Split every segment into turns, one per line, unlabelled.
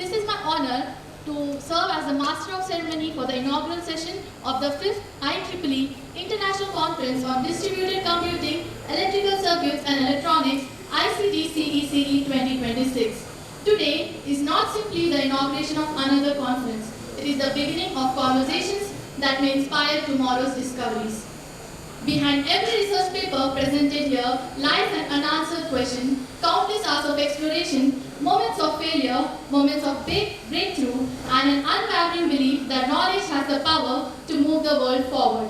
This is my honor to serve as the Master of Ceremony for the inaugural session of the 5th IEEE International Conference on Distributed Computing, Electrical Circuits and Electronics ICD-CECE 2026. Today is not simply the inauguration of another conference. It is the beginning of conversations that may inspire tomorrow's discoveries. Behind every research paper presented here lies an unanswered question, countless hours of exploration, moments of failure, moments of breakthrough, and an unwavering belief that knowledge has the power to move the world forward.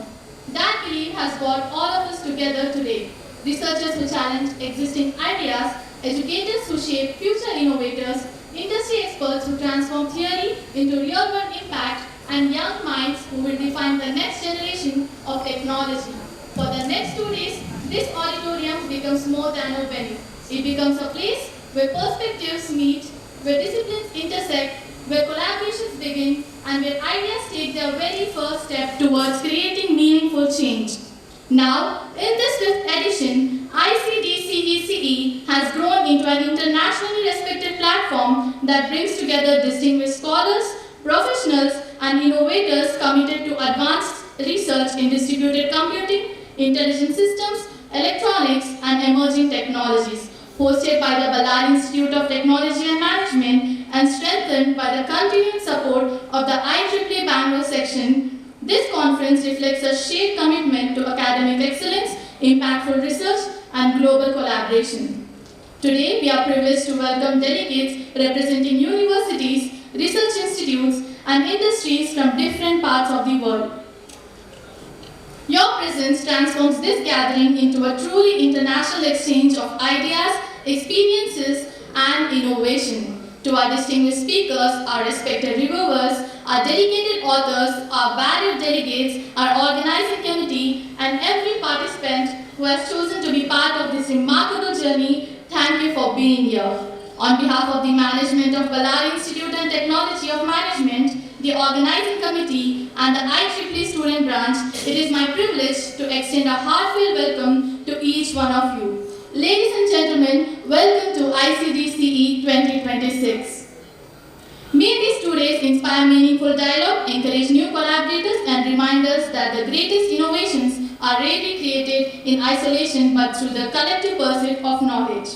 That belief has brought all of us together today. Researchers who challenge existing ideas, educators who shape future innovators, industry experts who transform theory into real-world impact, and young minds who will define the next generation of technology. For the next 2 days, this auditorium becomes more than a venue. It becomes a place where perspectives meet, where disciplines intersect, where collaborations begin, and where ideas take their very first step towards creating meaningful change. Now, in this 5th edition, ICD-CECE has grown into an internationally respected platform that brings together distinguished scholars, professionals, and innovators committed to advanced research in distributed computing, intelligent systems, electronics, and emerging technologies, hosted by the Ballari Institute of Technology and Management and strengthened by the continuing support of the IEEE Bangalore section. This conference reflects a shared commitment to academic excellence, impactful research, and global collaboration. Today, we are privileged to welcome delegates representing universities, research institutes, and industries from different parts of the world. Your presence transforms this gathering into a truly international exchange of ideas, experiences, and innovation. To our distinguished speakers, our respected reviewers, our dedicated authors, our valued delegates, our organizing committee, and every participant who has chosen to be part of this remarkable journey, thank you for being here. On behalf of the management of Ballari Institute and Technology of Management, the organizing committee, and the IEEE student branch, it is my privilege to extend a heartfelt welcome to each one of you. Ladies and gentlemen, welcome to ICD-CE 2026. May these 2 days inspire meaningful dialogue, encourage new collaborators, and remind us that the greatest innovations are rarely created in isolation but through the collective pursuit of knowledge.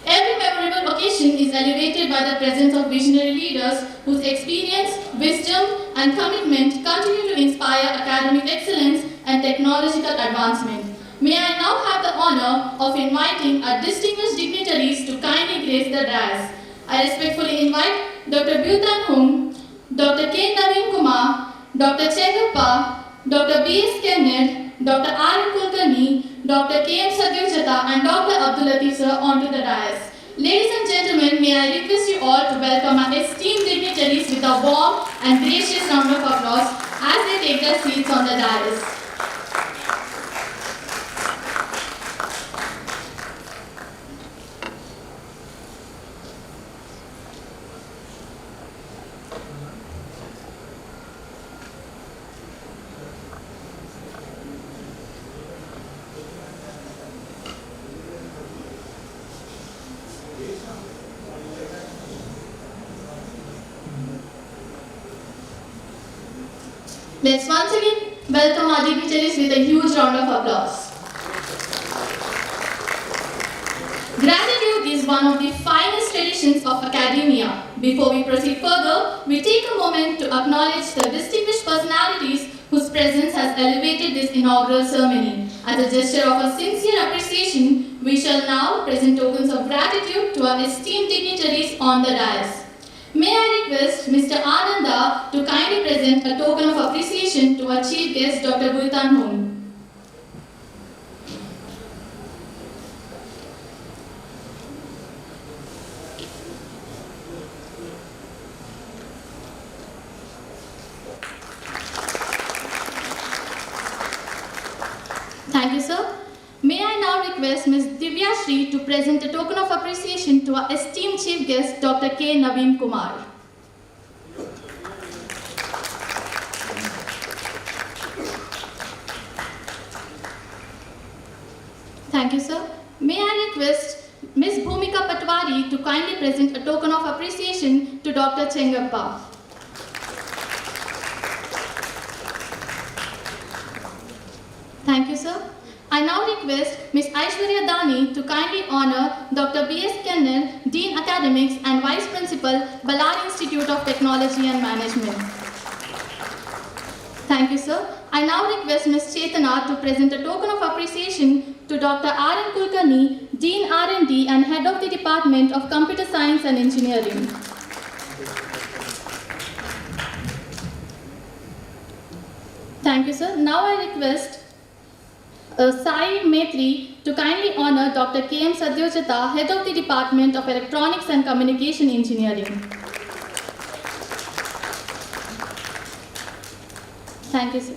Every memorable occasion is elevated by the presence of visionary leaders whose experience, wisdom, and commitment continue to inspire academic excellence and technological advancement. May I now have the honor of inviting our distinguished dignitaries to kindly grace the dais. I respectfully invite Dr. Bhutan, Dr. K. Naveen Kumar, Dr. Chengappa, Dr. B.S. Kenneth, Dr. R. Kulkarni, Dr. K. M. Sagyajata, and Dr. Abdul Latif sir onto the dais. Ladies and gentlemen, may I request you all to welcome our esteemed dignitaries with a warm and gracious round of applause as they take their seats on the dais. Let's once again welcome our dignitaries with a huge round of applause. Gratitude is one of the finest traditions of academia. Before we proceed further, we take a moment to acknowledge the distinguished personalities whose presence has elevated this inaugural ceremony. As a gesture of a sincere appreciation, we shall now present tokens of gratitude to our esteemed dignitaries on the dais. May I request Mr. Ananda to kindly present a token of appreciation to our chief guest, Dr. Bhutan. Thank you, sir. May I now request Ms. Divya Shri to present a token of appreciation to our esteemed chief guest, Dr. K. Naveen Kumar. Thank you, sir. May I request Ms. Bhumika Ritika Patwari to kindly present a token of appreciation to Dr. Chengappa. Thank you, sir. I now request Ms. Aishwarya Dani to kindly honor Dr. B.S. Kennel, Dean Academics and Vice Principal, Ballari Institute of Technology and Management. Thank you, sir. I now request Ms. Chetana to present a token of appreciation to Dr. R.N. Kulkarni, Dean R&D and Head of the Department of Computer Science and Engineering. Thank you, sir. Now I request Sai Maitri to kindly honor Dr. K.M. Sadyojata, Head of the Department of Electronics and Communication Engineering. Thank you, sir.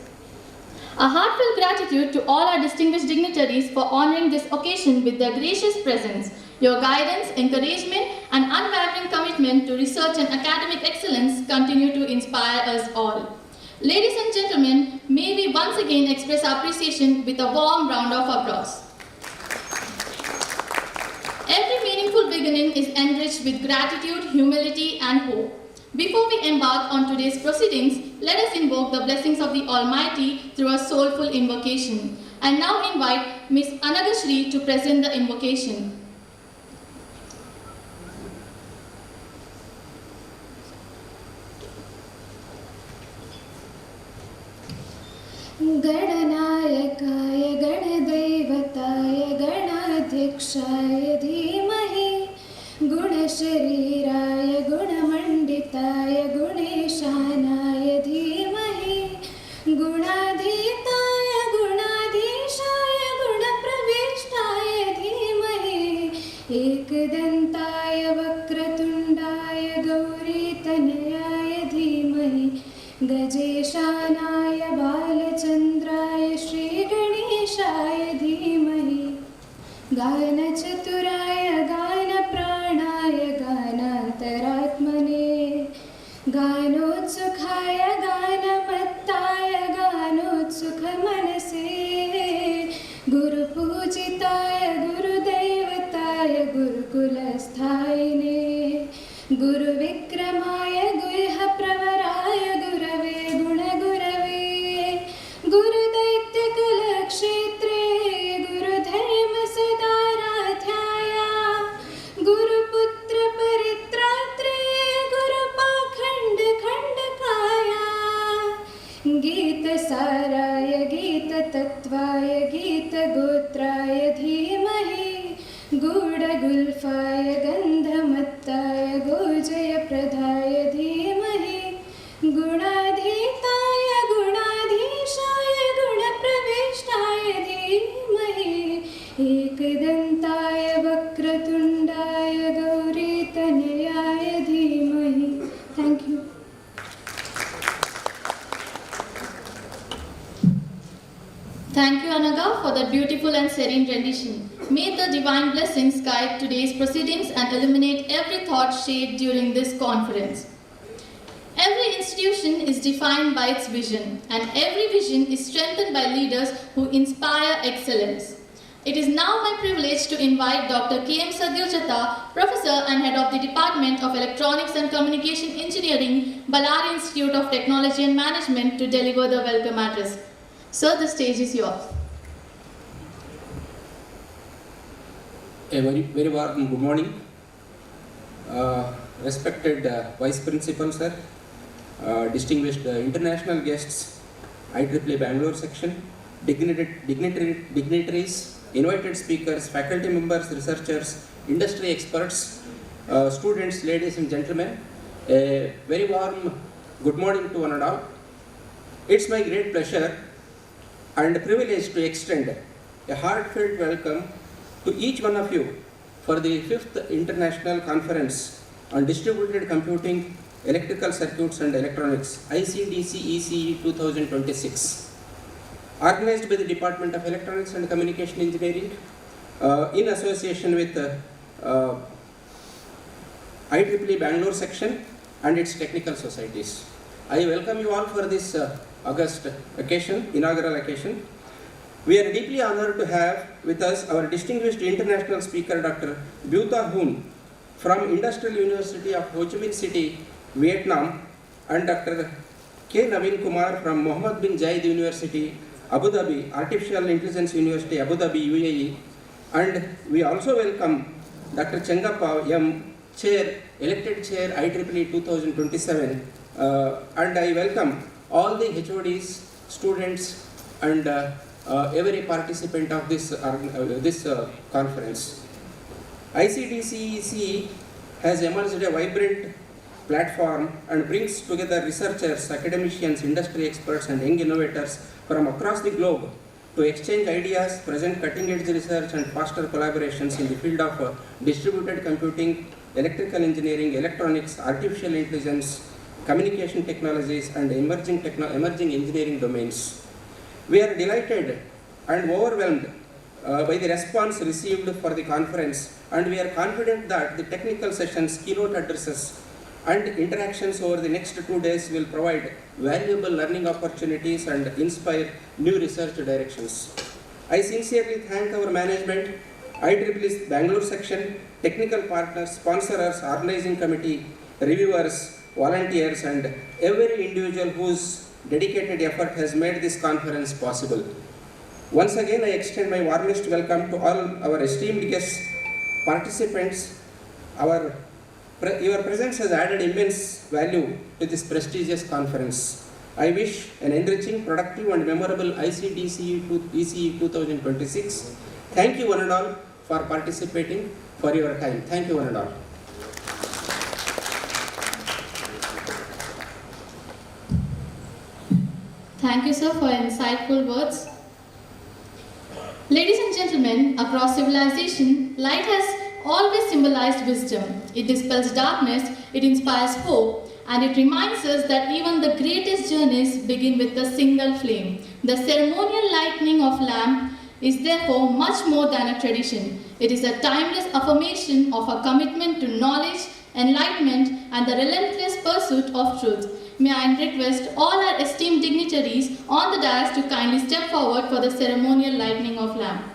A heartfelt gratitude to all our distinguished dignitaries for honoring this occasion with their gracious presence. Your guidance, encouragement, and unwavering commitment to research and academic excellence continue to inspire us all. Ladies and gentlemen, may we once again express our appreciation with a warm round of applause. Every meaningful beginning is enriched with gratitude, humility, and hope. Before we embark on today's proceedings, let us invoke the blessings of the Almighty through a soulful invocation. I now invite Ms. Anagashri to present the invocation.
गणनायकाय गणदैवताय गणाध्यक्षाय धीमहि गुणशरीराय गुणमण्डिताय गुणेशानाय धीमहि गुणाधीताय गुणाधीशाय गुणप्रविष्टाय धीमहि एकदन्ताय वक्रतुण्डाय गौरीतनयाय धीमहि गजेशानाय बालचन्द्राय श्रीगणेशाय धीमहि गानचतुराय गानप्राणाय गानान्तरात्मने गानोत्सुकाय गानमत्ताय गानोत्सुकमनसे गुरुपूजिताय गुरुदैवताय गुरुकुलस्थायिने गुरुविक्रमाय गुह्यप्रवराय गुरवे गुणगुरवे गुरुदैत्यकुलक्षेत्रे गुरुधर्मसदाराध्याय गुरुपुत्रपरित्रात्रे गुरुपाखण्डखण्डकाय गीतसाराय गीततत्त्वाय गीतगोत्राय धीमहि गूढगुल्फाय गन्धमत्ताय गोजयप्रदाय धीमहि गुणाधीताय गुणाधीशाय गुणप्रविष्टाय धीमहि एकदन्ताय वक्रतुण्डाय गौरीतनयाय धीमहि. Thank you.
Thank you, Anaga, for that beautiful and serene rendition. May the divine blessings guide today's proceedings and illuminate every thought shared during this conference. Every institution is defined by its vision, and every vision is strengthened by leaders who inspire excellence. It is now my privilege to invite Dr. K.M. Sadyojata, Professor and Head of the Department of Electronics and Communication Engineering, Ballari Institute of Technology and Management, to deliver the welcome address. Sir, the stage is yours.
A very warm good morning. Respected Vice Principal, sir, distinguished international guests, IEEE Bangalore section, dignitaries, invited speakers, faculty members, researchers, industry experts, students, ladies and gentlemen, a very warm good morning to one and all. It's my great pleasure and privilege to extend a heartfelt welcome to each one of you for the 5th International Conference on Distributed Computing, Electrical Circuits and Electronics, ICDC-ECE 2026, organized by the Department of Electronics and Communication Engineering in association with IEEE Bangalore section and its technical societies. I welcome you all for this August occasion, inaugural occasion. We are deeply honored to have with us our distinguished international speaker, Dr. Beuta Hun from Industrial University of Ho Chi Minh City, Vietnam, and Dr. K. Naveen Kumar from Mohamed bin Zayed University, Abu Dhabi, Artificial Intelligence University, Abu Dhabi, UAE. And we also welcome Dr. Chengappa M. Chair, elected Chair IEEE 2027. And I welcome all the HODs, students, and every participant of this conference. ICDCEC has emerged a vibrant platform and brings together researchers, academicians, industry experts, and young innovators from across the globe to exchange ideas, present cutting-edge research, and foster collaborations in the field of distributed computing, electrical engineering, electronics, artificial intelligence, communication technologies, and emerging engineering domains. We are delighted and overwhelmed by the response received for the conference, and we are confident that the technical sessions, keynote addresses, and interactions over the next 2 days will provide valuable learning opportunities and inspire new research directions. I sincerely thank our management, IEEE's Bangalore section, technical partners, sponsors, organizing committee, reviewers, volunteers, and every individual whose dedicated effort has made this conference possible. Once again, I extend my warmest welcome to all our esteemed guests, participants. Your presence has added immense value to this prestigious conference. I wish an enriching, productive, and memorable ICDCE 2026. Thank you one and all for participating, for your time. Thank you one and all.
Thank you, sir, for insightful words. Ladies and gentlemen, across civilization, light has always symbolized wisdom. It dispels darkness, it inspires hope, and it reminds us that even the greatest journeys begin with a single flame. The ceremonial lighting of lamp is therefore much more than a tradition. It is a timeless affirmation of a commitment to knowledge, enlightenment, and the relentless pursuit of truth. May I request all our esteemed dignitaries on the dais to kindly step forward for the ceremonial lighting of lamp.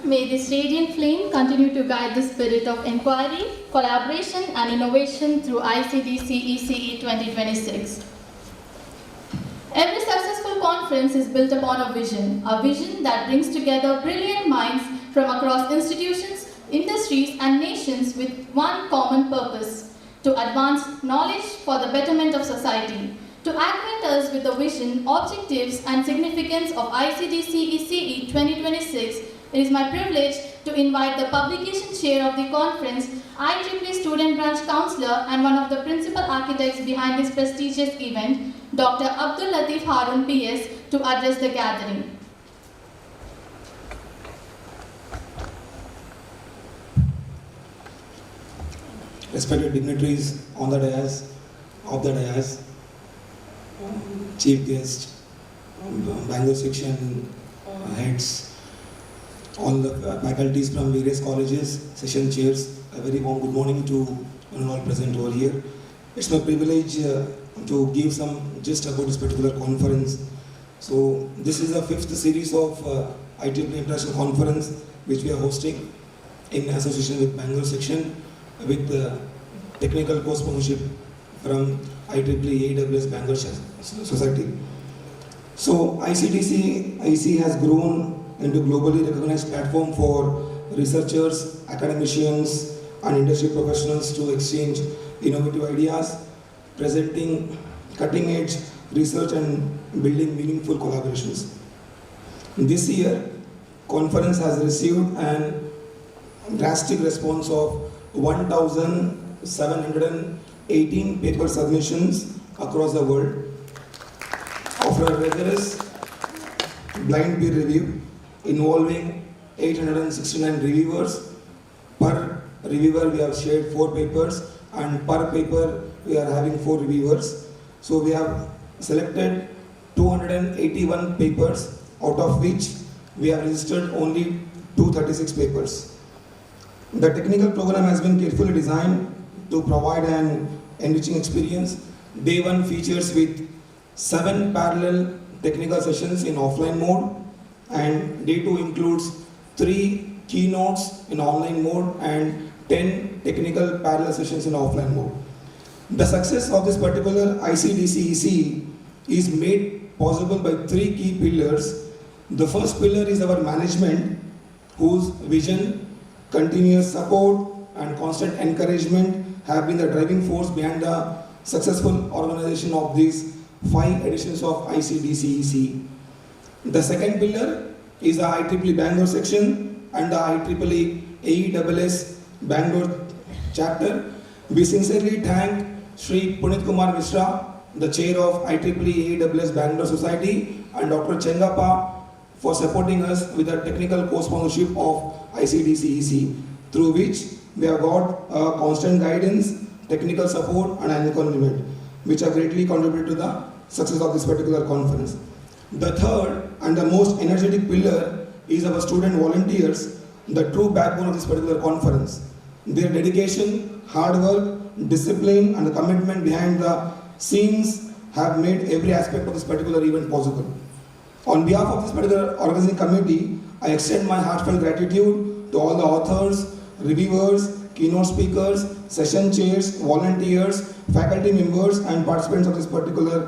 May this radiant flame continue to guide the spirit of inquiry, collaboration, and innovation through ICDCECE 2026. Every successful conference is built upon a vision that brings together brilliant minds from across institutions, industries, and nations with one common purpose: to advance knowledge for the betterment of society. To acquaint us with the vision, objectives, and significance of ICDCECE 2026, it is my privilege to invite the publication chair of the conference, IEEE Student Branch Counselor and one of the principal architects behind this prestigious event, Dr. Abdul Latif Harun PS, to address the gathering.
Respected dignitaries on the dais, of the dais, chief guest, Bangalore section heads, all the faculties from various colleges, session chairs, a very warm good morning to one and all present over here. It's my privilege to give some gist about this particular conference. So this is the 5th series of IEEE International Conference which we are hosting in association with Bangalore section with technical co-sponsorship from IEEE AWS Bangalore Society. So ICDC has grown into globally recognized platform for researchers, academicians and industry professionals to exchange innovative ideas, presenting cutting edge research and building meaningful collaborations. This year, conference has received an drastic response of 1,718 paper submissions across the world. After a rigorous blind peer review involving 869 reviewers, per reviewer we have shared 4 papers and per paper we are having 4 reviewers. So we have selected 281 papers, out of which we have registered only 236 papers. The technical program has been carefully designed to provide an enriching experience. Day 1 features with 7 parallel technical sessions in offline mode, and day 2 includes 3 keynotes in online mode and 10 technical parallel sessions in offline mode. The success of this particular ICDC-EC is made possible by 3 key pillars. The first pillar is our management, whose vision, continuous support and constant encouragement have been the driving force behind the successful organization of these 5 editions of ICDC-EC. The second pillar is the IEEE Bangalore section and the IEEE AESS Bangalore chapter. We sincerely thank Sri Punit Kumar Mishra, the chair of IEEE AESS Bangalore Society, and Dr. Chengappa for supporting us with the technical co-sponsorship of ICDC-EC, through which we have got constant guidance, technical support and encouragement, which have greatly contributed to the success of this particular conference. The third and the most energetic pillar is our student volunteers, the true backbone of this particular conference. Their dedication, hard work, discipline and the commitment behind the scenes have made every aspect of this particular event possible. On behalf of this particular organizing committee, I extend my heartfelt gratitude to all the authors, reviewers, keynote speakers, session chairs, volunteers, faculty members and participants of this particular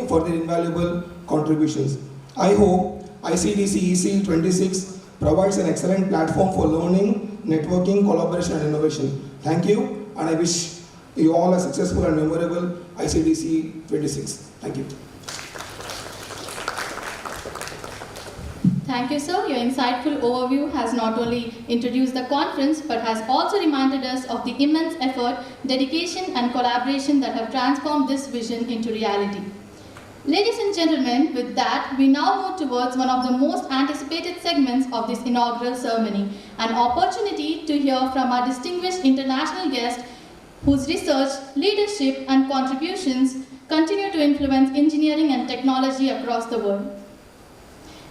for their invaluable contributions. I hope ICDC-EC 26 provides an excellent platform for learning, networking, collaboration and innovation. Thank you, and I wish you all a successful and memorable ICDC 26. Thank you.
Thank you, sir. Your insightful overview has not only introduced the conference, but has also reminded us of the immense effort, dedication, and collaboration that have transformed this vision into reality. Ladies and gentlemen, with that, we now move towards one of the most anticipated segments of this inaugural ceremony, an opportunity to hear from our distinguished international guest, whose research, leadership, and contributions continue to influence engineering and technology across the world.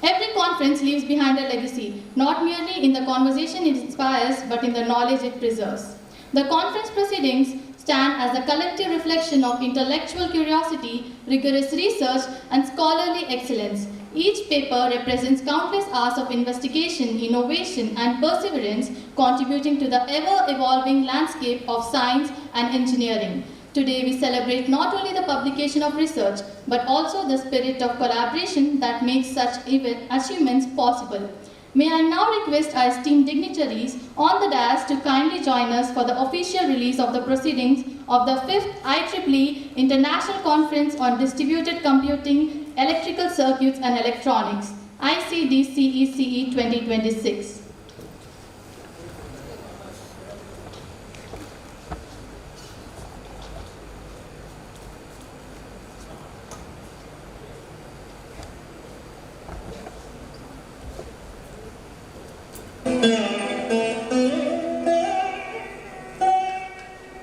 Every conference leaves behind a legacy, not merely in the conversation it inspires, but in the knowledge it preserves. The conference proceedings stand as a collective reflection of intellectual curiosity, rigorous research, and scholarly excellence. Each paper represents countless hours of investigation, innovation, and perseverance, contributing to the ever-evolving landscape of science and engineering. Today we celebrate not only the publication of research, but also the spirit of collaboration that makes such achievements possible. May I now request our esteemed dignitaries on the dais to kindly join us for the official release of the proceedings of the 5th IEEE International Conference on Distributed Computing, Electrical Circuits and Electronics, ICDC-ECE 2026.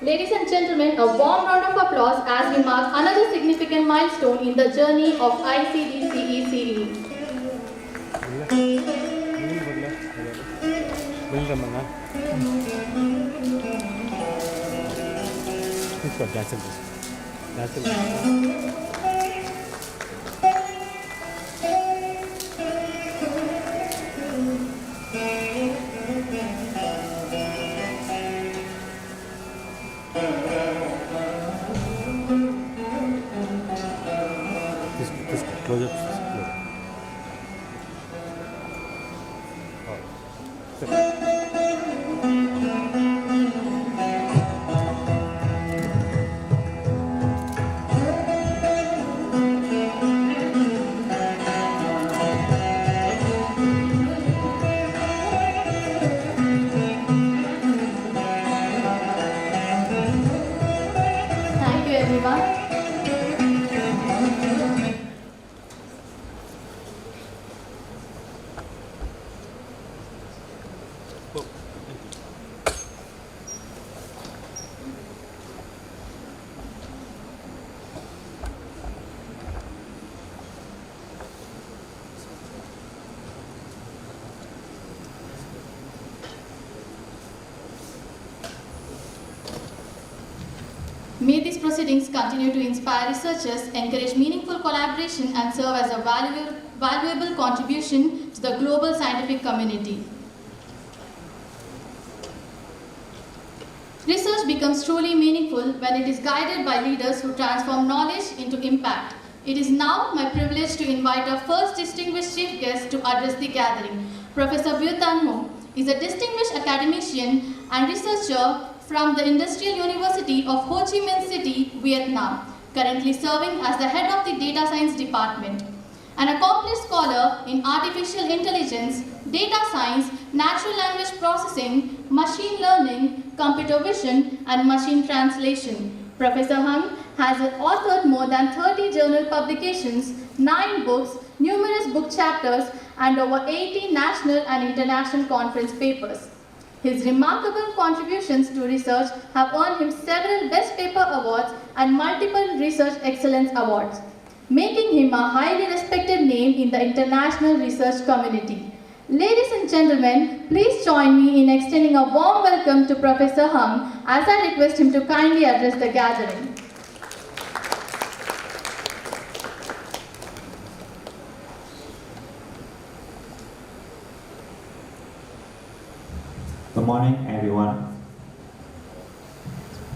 Ladies and gentlemen, a warm round of applause as we mark another significant milestone in the journey of ICD CECE.
Close up.
Thank you, everyone. May these proceedings continue to inspire researchers, encourage meaningful collaboration, and serve as a valuable contribution to the global scientific community. Research becomes truly meaningful when it is guided by leaders who transform knowledge into impact. It is now my privilege to invite our first distinguished chief guest to address the gathering. Professor Thanh is a distinguished academician and researcher from the Industrial University of Ho Chi Minh City, Vietnam, currently serving as the head of the Data Science Department. An accomplished scholar in artificial intelligence, data science, natural language processing, machine learning, computer vision, and machine translation. Professor Hung has authored more than 30 journal publications, 9 books, numerous book chapters, and over 80 national and international conference papers. His remarkable contributions to research have earned him several Best Paper Awards and multiple Research Excellence Awards, making him a highly respected name in the international research community. Ladies and gentlemen, please join me in extending a warm welcome to Professor Hung as I request him to kindly address the gathering.
Good morning, everyone.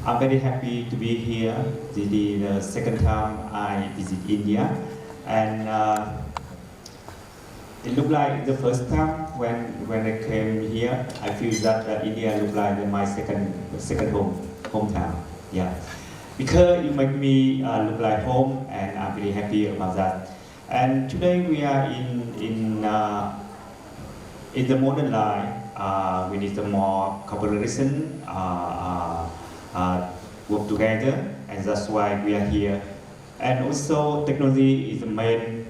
I'm very happy to be here. This is the second time I visit India, and it looked like the first time when I came here. I feel that India looked like my second hometown. Yeah, because you make me look like home, and I'm very happy about that. And today we are in the modern life. We need some more collaboration, work together, and that's why we are here. And also, technology is the main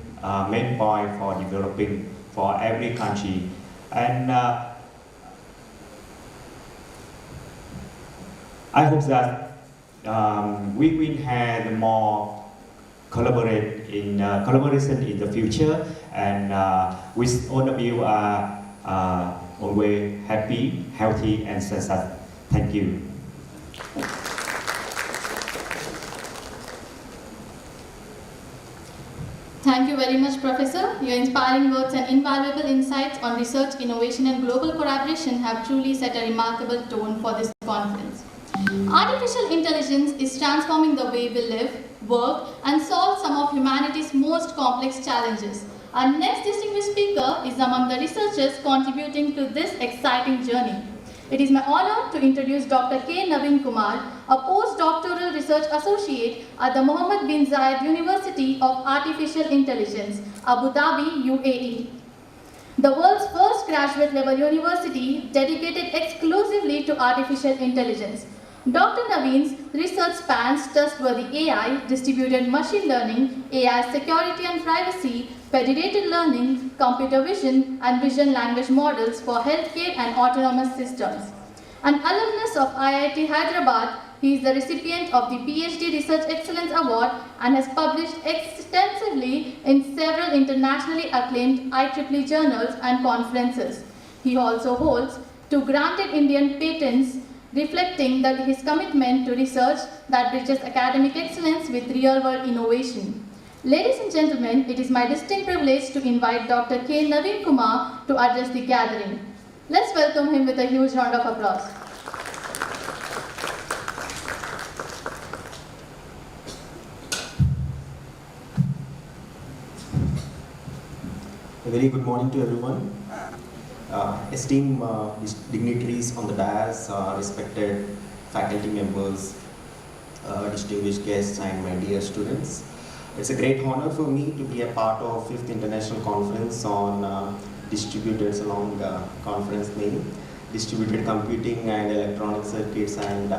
point for developing for every country. And I hope that we will have more collaboration in the future, and with all of you are always happy, healthy, and success. Thank you.
Thank you very much, Professor. Your inspiring words and invaluable insights on research, innovation, and global collaboration have truly set a remarkable tone for this conference. Artificial intelligence is transforming the way we live, work, and solve some of humanity's most complex challenges. Our next distinguished speaker is among the researchers contributing to this exciting journey. It is my honor to introduce Dr. K. Naveen Kumar, a postdoctoral research associate at the Mohamed bin Zayed University of Artificial Intelligence, Abu Dhabi, UAE. The world's first graduate-level university dedicated exclusively to artificial intelligence. Dr. Naveen's research spans trustworthy AI, distributed machine learning, AI security and privacy, federated learning, computer vision, and vision language models for healthcare and autonomous systems. An alumnus of IIT Hyderabad, He is the recipient of the PhD Research Excellence Award and has published extensively in several internationally acclaimed IEEE journals and conferences. He also holds 2 granted Indian patents, reflecting his commitment to research that bridges academic excellence with real-world innovation. Ladies and gentlemen, it is my distinct privilege to invite Dr. K. Naveen Kumar to address the gathering. Let's welcome him with a huge round of applause.
A very good morning to everyone. Esteemed dignitaries on the dais, respected faculty members, distinguished guests, and my dear students. It's a great honor for me to be a part of 5th International Conference on distributed along the conference name, Distributed Computing and Electronic Circuits and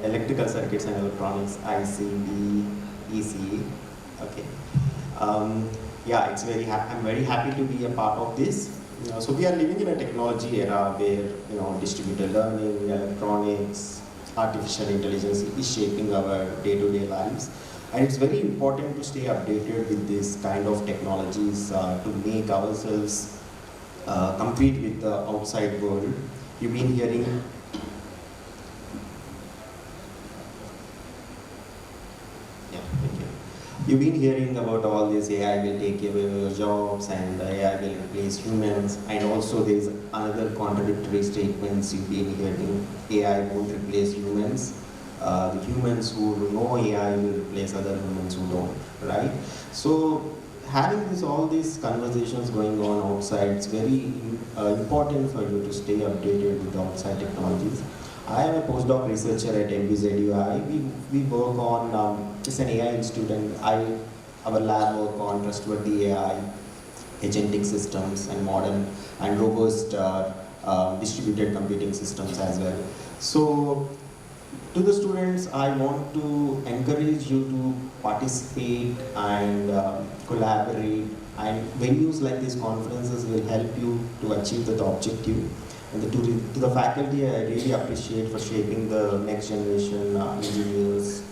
Electrical Circuits and Electronics, IEEE. Okay. Yeah, I'm very happy to be a part of this. So we are living in a technology era where distributed learning, electronics, artificial intelligence is shaping our day-to-day lives, and it's very important to stay updated with this kind of technologies to make ourselves compete with the outside world. You've been hearing. You've been hearing about all this AI will take away your jobs and AI will replace humans, and also there is another contradictory statements you've been hearing: AI won't replace humans. The humans who know AI will replace other humans who don't, right? So having all these conversations going on outside, it's very important for you to stay updated with the outside technologies. I am a postdoc researcher at MBZUAI. We work on, it's an AI institute, and our lab work on trustworthy AI, agentic systems, and modern and robust distributed computing systems as well. So to the students, I want to encourage you to participate and collaborate, and venues like these conferences will help you to achieve the objective. And to the faculty, I really appreciate for shaping the next generation engineers,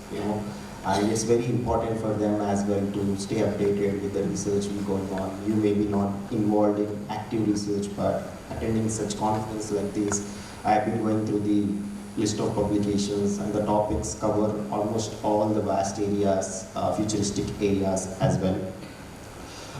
and it's very important for them as well to stay updated with the research going on. You may be not involved in active research, but attending such conferences like this, I've been going through the list of publications, and the topics cover almost all the vast areas, futuristic areas as well.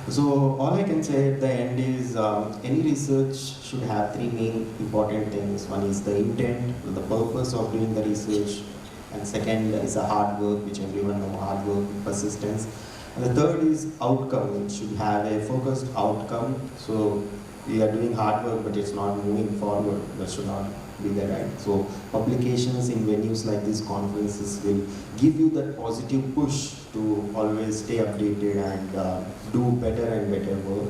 So all I can say at the end is any research should have 3 main important things. One is the intent, the purpose of doing the research, and second is the hard work, which everyone knows, hard work, persistence. And the third is outcome. It should have a focused outcome. So we are doing hard work, but it's not moving forward. That should not be there, right? So publications in venues like these conferences will give you that positive push to always stay updated and do better and better work.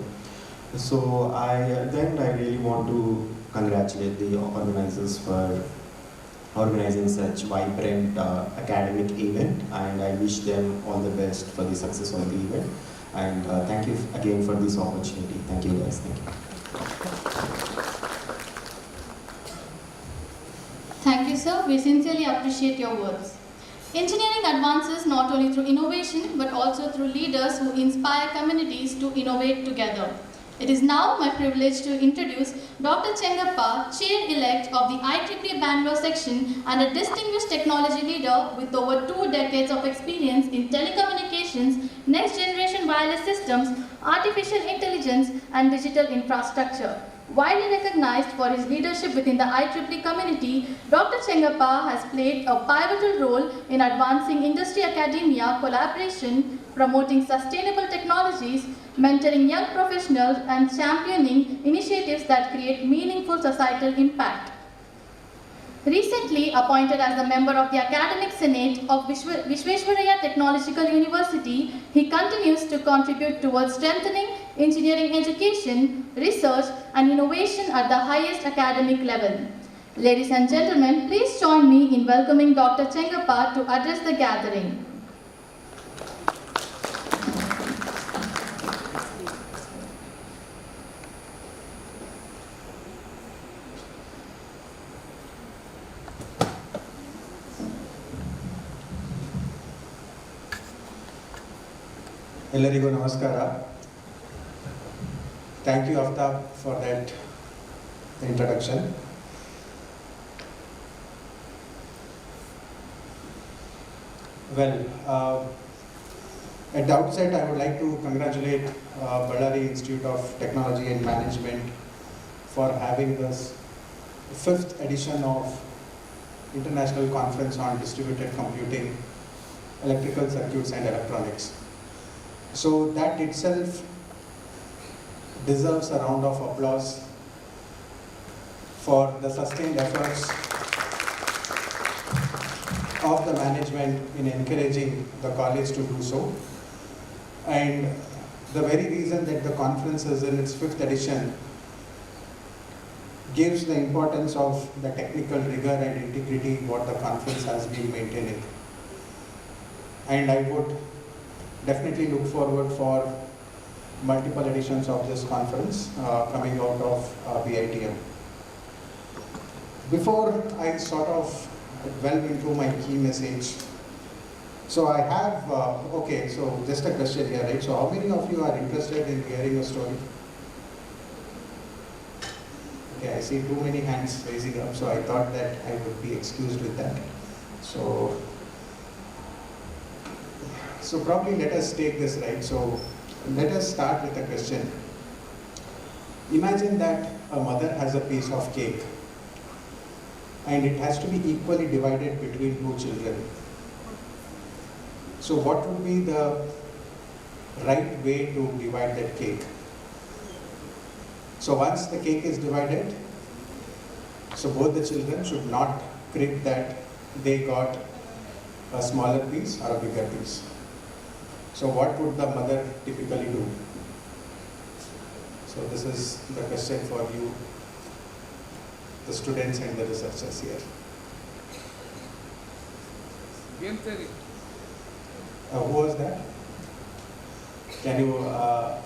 So I really want to congratulate the organizers for organizing such vibrant academic event, and I wish them all the best for the success of the event. And thank you again for this opportunity. Thank you guys. Thank you.
Thank you, sir. We sincerely appreciate your words. Engineering advances not only through innovation, but also through leaders who inspire communities to innovate together. It is now my privilege to introduce Dr. Chengappa, Chair-elect of the IEEE Bangalore section and a distinguished technology leader with over 2 decades of experience in telecommunications, next-generation wireless systems, artificial intelligence, and digital infrastructure. Widely recognized for his leadership within the IEEE community, Dr. Chengappa has played a pivotal role in advancing industry-academia collaboration, promoting sustainable technologies, mentoring young professionals, and championing initiatives that create meaningful societal impact. Recently appointed as a member of the Academic Senate of Visvesvaraya Technological University, he continues to contribute towards strengthening engineering education, research, and innovation at the highest academic level. Ladies and gentlemen, please join me in welcoming Dr. Chengappa to address the gathering.
ಎಲ್ಲರಿಗೂ ನಮಸ್ಕಾರ. Thank you, Aftab, for that introduction. Well, at the outset, I would like to congratulate Ballari Institute of Technology and Management for having this 5th edition of International Conference on Distributed Computing, Electrical Circuits and Electronics. So that itself deserves a round of applause for the sustained efforts of the management in encouraging the college to do so. And the very reason that the conference is in its 5th edition gives the importance of the technical rigor and integrity what the conference has been maintaining. And I would definitely look forward for multiple editions of this conference coming out of BITM. Before I sort of delve into my key message, so I have, okay, so just a question here, right? So how many of you are interested in hearing a story? Okay, I see too many hands raising up, so I thought that I would be excused with that. So probably let us take this, right? So let us start with a question. Imagine that a mother has a piece of cake and it has to be equally divided between 2 children. So what would be the right way to divide that cake? So once the cake is divided, so both the children should not crib that they got a smaller piece or a bigger piece. So what would the mother typically do? So this is the question for you, the students and the researchers here.
Game theory.
Who was that? Can you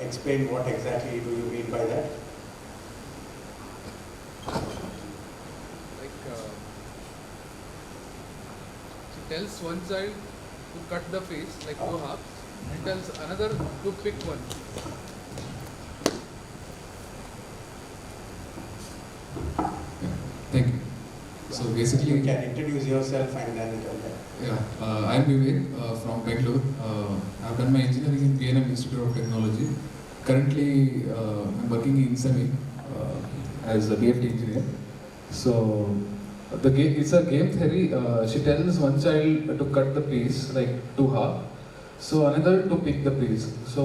explain what exactly do you mean by that?
Like she tells one child to cut the face like 2 halves and tells another to pick one.
Thank you. So basically,
You can introduce yourself and then tell that.
yeah, I'm Vivek from Bangalore. I've done my engineering in BITM Institute of Technology. Currently, I'm working in SEMI as a BFT engineer. So the game, it's a game theory. She tells one child to cut the piece like 2 half, so another to pick the piece. So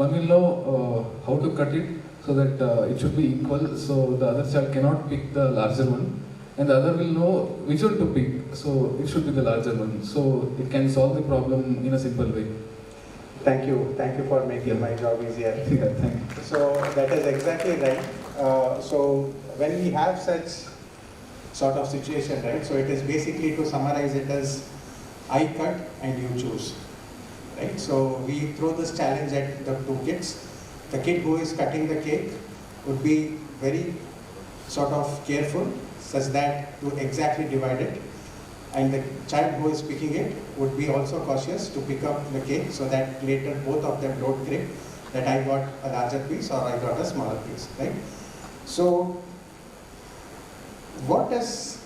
one will know how to cut it so that it should be equal. So the other child cannot pick the larger one, and the other will know which one to pick. So it should be the larger one. So it can solve the problem in a simple way.
Thank you for making my job easier.
Yeah, thank you.
So that is exactly right. So when we have such sort of situation, right? So it is basically, to summarize it as, I cut and you choose, right? So we throw this challenge at the 2 kids. The kid who is cutting the cake would be very sort of careful such that to exactly divide it, and the child who is picking it would be also cautious to pick up the cake so that later both of them don't crib that I got a larger piece or I got a smaller piece, right? So what does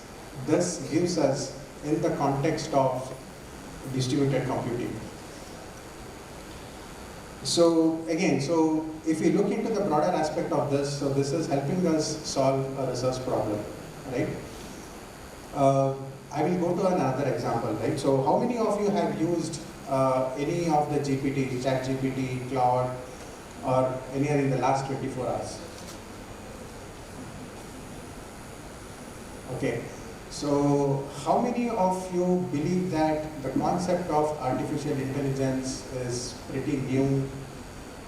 this gives us in the context of distributed computing? So again, so if we look into the broader aspect of this, so this is helping us solve a research problem, right? I will go to another example, right? So how many of you have used any of the GPT, ChatGPT, Cloud, or any other in the last 24 hours? Okay, so how many of you believe that the concept of artificial intelligence is pretty new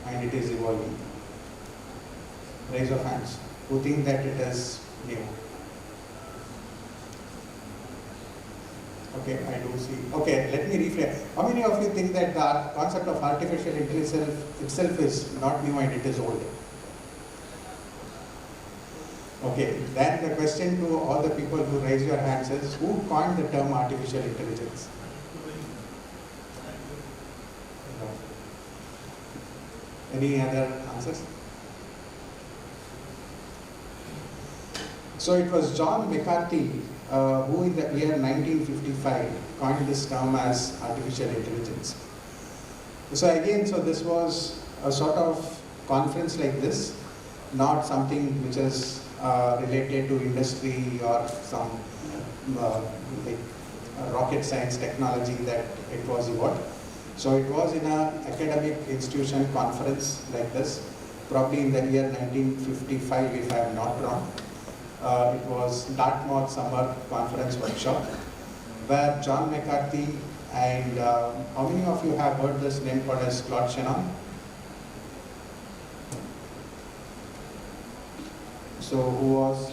and it is evolving? Raise your hands. Who think that it is new? Okay, I do see. Okay, let me rephrase. How many of you think that the concept of artificial intelligence itself is not new and it is old? Okay, then the question to all the people who raise your hands is, who coined the term artificial intelligence? Any other answers? So it was John McCarthy who in the year 1955 coined this term as artificial intelligence. So again, so this was a sort of conference like this, not something which is related to industry or some rocket science technology that it was evolved. So it was in an academic institution conference like this, probably in the year 1955 if I am not wrong. It was Dartmouth Summer Conference Workshop, where John McCarthy and how many of you have heard this name called as Claude Shannon? So who was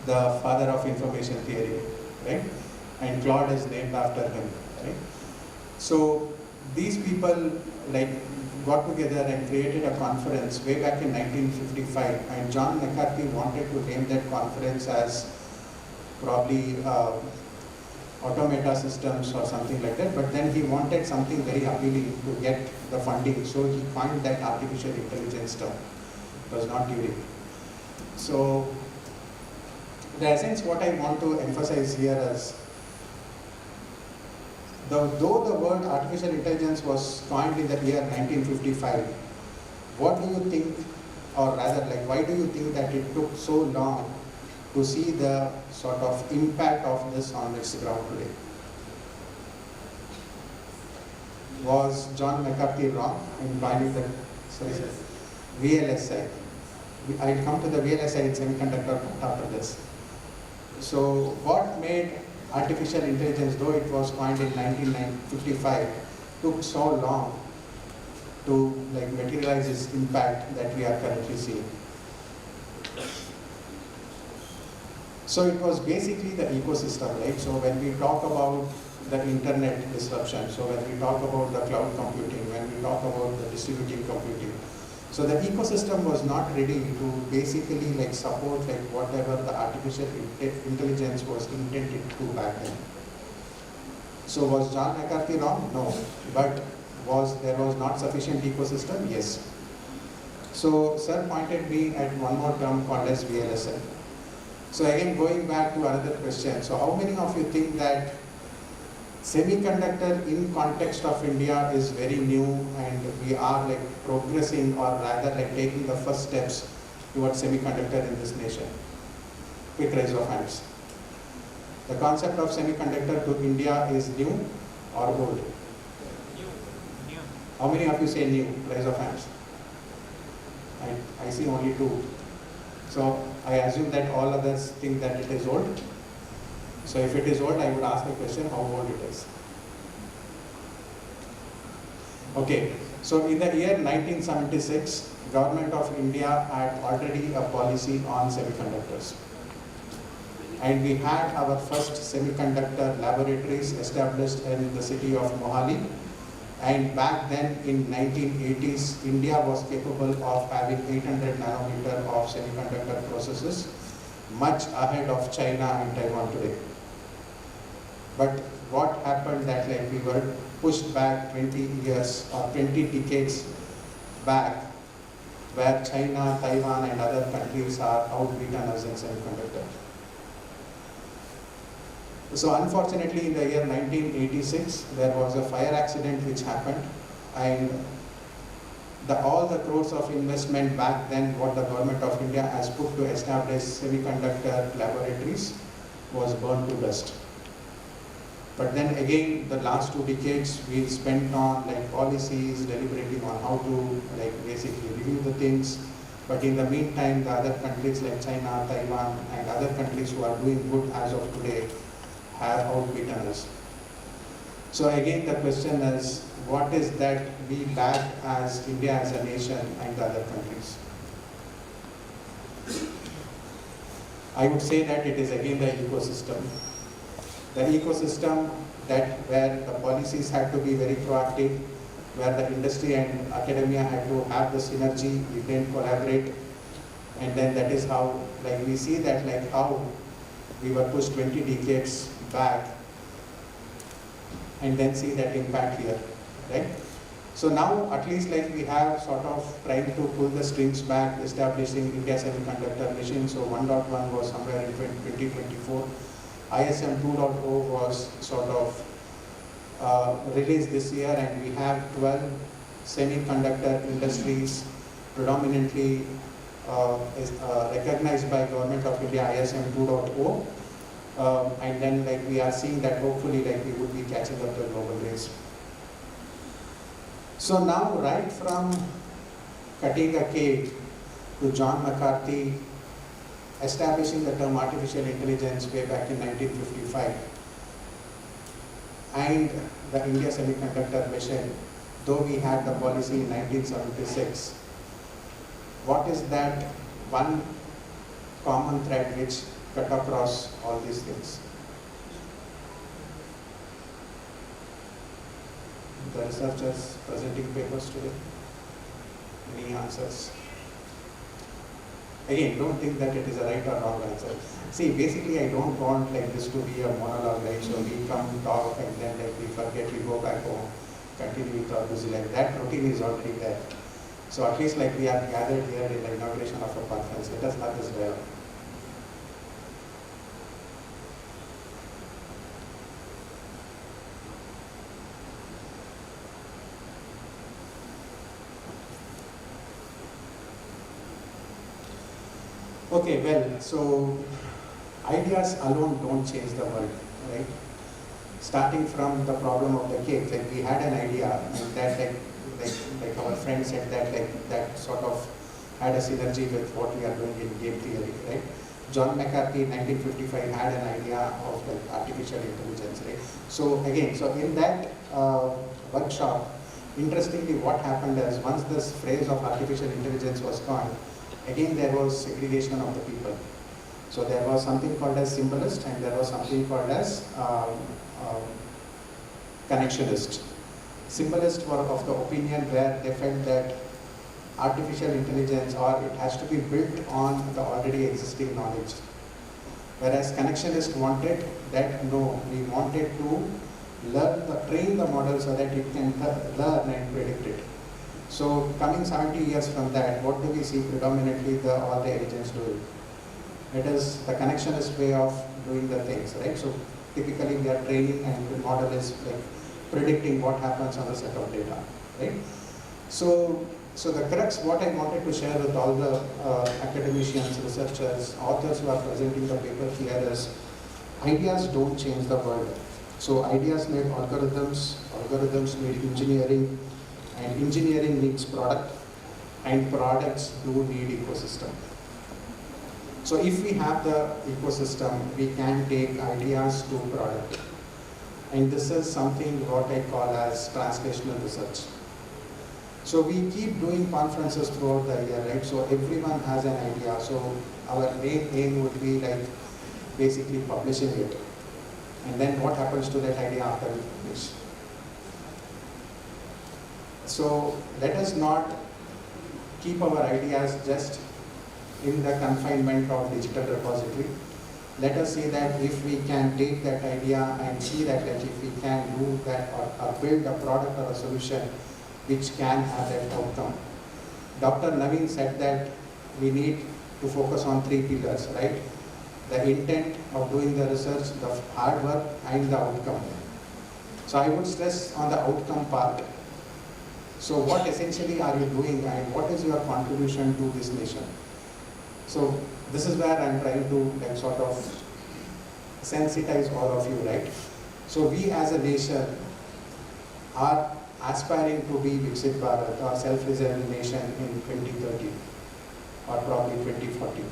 the father of information theory, right? And Claude is named after him, right? So these people got together and created a conference way back in 1955, and John McCarthy wanted to name that conference as probably automata systems or something like that, but then he wanted something very appealing to get the funding, so he coined that artificial intelligence term. It was not unique. So the essence what I want to emphasize here is, though the word artificial intelligence was coined in the year 1955, what do you think, or rather why do you think that it took so long to see the sort of impact of this on its ground today? Was John McCarthy wrong in coining the VLSI? I'll come to the VLSI in semiconductor after this. So what made artificial intelligence, though it was coined in 1955, took so long to materialize its impact that we are currently seeing? So it was basically the ecosystem, right? So when we talk about the internet disruption, so when we talk about the cloud computing, when we talk about the distributed computing, so the ecosystem was not ready to basically support whatever the artificial intelligence was intended to back then. So was John McCarthy wrong? No. But there was not sufficient ecosystem? Yes. So sir pointed me at one more term called as VLSI. So again, going back to another question. So how many of you think that semiconductor in context of India is very new and we are progressing, or rather taking the first steps towards semiconductor in this nation? Quick raise of hands. The concept of semiconductor to India is new or old? New. How many of you say new? Raise of hands. I see only two. So I assume that all others think that it is old. So if it is old, I would ask the question how old it is. Okay, so in the year 1976, Government of India had already a policy on semiconductors. And we had our first semiconductor laboratories established in the city of Mohali. And back then in 1980s, India was capable of having 800 nanometer of semiconductor processes, much ahead of China and Taiwan today. But what happened that we were pushed back 20 years or 20 decades back, where China, Taiwan and other countries are outbeaten us in semiconductor. So unfortunately in the year 1986, there was a fire accident which happened, and all the crores of investment back then what the Government of India has put to establish semiconductor laboratories was burned to dust. But then again, the last 2 decades we spent on policies, deliberating on how to basically review the things. But in the meantime, the other countries like China, Taiwan and other countries who are doing good as of today have outbeaten us. So again, the question is, what is that we lack as India as a nation and the other countries? I would say that it is again the ecosystem. The ecosystem where the policies had to be very proactive, where the industry and academia had to have the synergy, we can collaborate, and then that is how we see that how we were pushed 20 decades back and then see that impact here, right? So now at least like we have sort of trying to pull the strings back, establishing India Semiconductor Mission. So 1.1 was somewhere in 2024. ISM 2.0 was sort of released this year, and we have 12 semiconductor industries predominantly recognized by Government of India ISM 2.0. And then like we are seeing that hopefully like we would be catching up the global race. So now right from cutting a cake to John McCarthy establishing the term artificial intelligence way back in 1955 and the India Semiconductor Mission, though we had the policy in 1976, what is that one common thread which cut across all these things? The researchers presenting papers today. Any answers? Again, don't think that it is a right or wrong answer. See, basically I don't want like this to be a monologue, right? So we come talk and then like we forget, we go back home, continue with our busy life. That routine is already there. So at least like we are gathered here in the inauguration of a conference, let us have this dialogue. Okay, well, so ideas alone don't change the world, right? Starting from the problem of the cake, like we had an idea, and that like our friend said that that sort of had a synergy with what we are doing in game theory, right? John McCarthy in 1955 had an idea of like artificial intelligence, right? So again, so in that workshop, interestingly, what happened is once this phrase of artificial intelligence was coined, again there was segregation of the people. So there was something called as symbolist and there was something called as connectionist. Symbolists were of the opinion where they felt that artificial intelligence or it has to be built on the already existing knowledge. Whereas connectionist wanted that no, we wanted to train the model so that it can learn and predict it. So coming 70 years from that, what do we see predominantly all the agents doing? It is the connectionist way of doing the things, right? So typically we are training and the model is like predicting what happens on a set of data, right? So the crux, what I wanted to share with all the academicians, researchers, authors who are presenting the paper here is, ideas don't change the world. So ideas need algorithms, algorithms need engineering, and engineering needs product, and products do need ecosystem. So if we have the ecosystem, we can take ideas to product. And this is something what I call as translational research. So we keep doing conferences throughout the year, right? So everyone has an idea. So our main aim would be like basically publishing it. And then what happens to that idea after we publish? So let us not keep our ideas just in the confinement of digital repository. Let us see that if we can take that idea and see that if we can do that or build a product or a solution which can have that outcome. Dr. Naveen said that we need to focus on 3 pillars, right? The intent of doing the research, the hard work, and the outcome. So I would stress on the outcome part. So what essentially are you doing and what is your contribution to this nation? So this is where I'm trying to like sort of sensitize all of you, right? So we as a nation are aspiring to be Viksit Bharat or self-reliant nation in 2030 or probably 2040.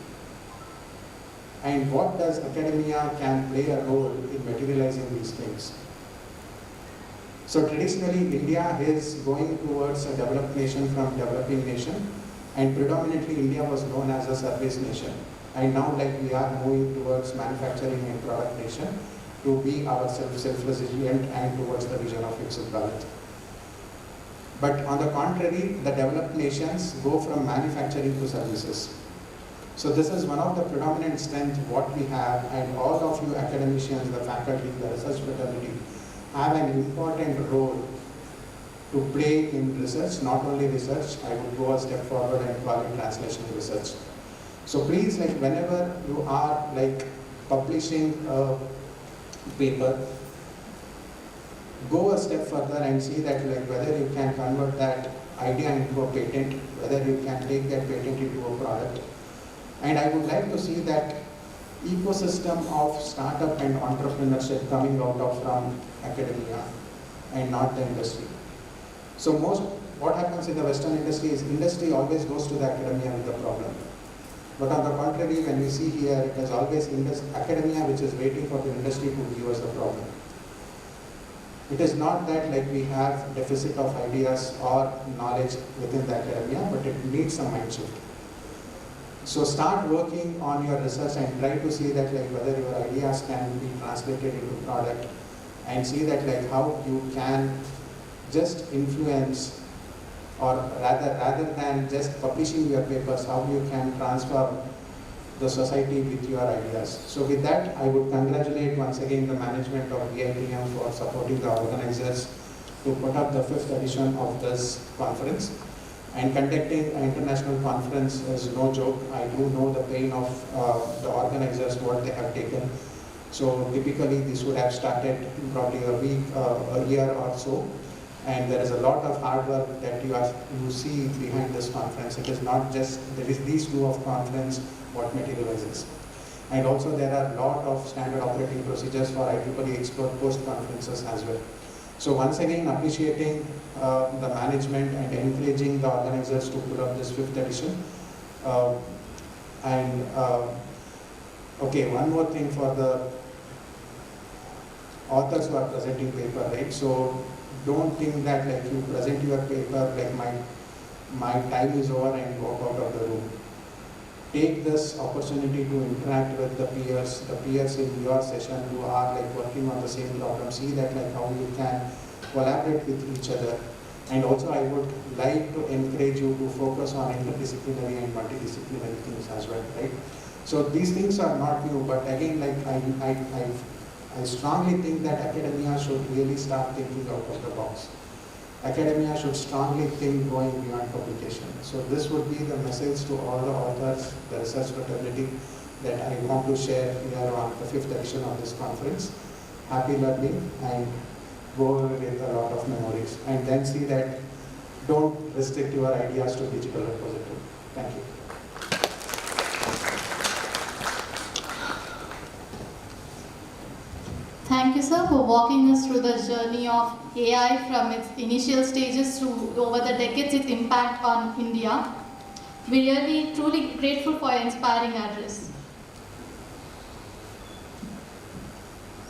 And what does academia can play a role in materializing these things? So traditionally, India is going towards a developed nation from developing nation, and predominantly India was known as a service nation. And now like we are moving towards manufacturing and product nation to be ourselves self-resilient and towards the vision of Viksit Bharat. But on the contrary, the developed nations go from manufacturing to services. So this is one of the predominant strengths what we have, and all of you academicians, the faculty, the research fraternity have an important role to play in research, not only research, I would go a step forward and call it translation research. So please, like whenever you are like publishing a paper, go a step further and see that like whether you can convert that idea into a patent, whether you can take that patent into a product. And I would like to see that ecosystem of startup and entrepreneurship coming out of from academia and not the industry. So what happens in the Western industry is industry always goes to the academia with the problem. But on the contrary, when we see here, it is always academia which is waiting for the industry to give us the problem. It is not that like we have deficit of ideas or knowledge within the academia, but it needs some mind shift. So start working on your research and try to see that like whether your ideas can be translated into product, and see that like how you can just influence, or rather than just publishing your papers, how you can transform the society with your ideas. So with that, I would congratulate once again the management of BITM for supporting the organizers to put up the 5th edition of this conference. And conducting an international conference is no joke. I do know the pain of the organizers, what they have taken. So typically this would have started probably a week, a year or so. And there is a lot of hard work that you see behind this conference. It is not just, there is these two of conference what materializes. And also there are a lot of standard operating procedures for IEEE Explore post conferences as well. So once again appreciating the management and encouraging the organizers to put up this 5th edition. Okay, one more thing for the authors who are presenting paper, right? So don't think that like you present your paper like my time is over and walk out of the room. Take this opportunity to interact with the peers in your session who are like working on the same problem. See that like how you can collaborate with each other. And also I would like to encourage you to focus on interdisciplinary and multidisciplinary things as well, right? So these things are not new, but again, like I strongly think that academia should really start thinking out of the box. Academia should strongly think going beyond publication. So this would be the message to all the authors, the research fraternity, that I want to share here on the 5th edition of this conference. Happy learning and go away with a lot of memories. And then see that don't restrict your ideas to digital repository. Thank you.
Thank you, sir, for walking us through the journey of AI from its initial stages to over the decades its impact on India. We are really truly grateful for your inspiring address.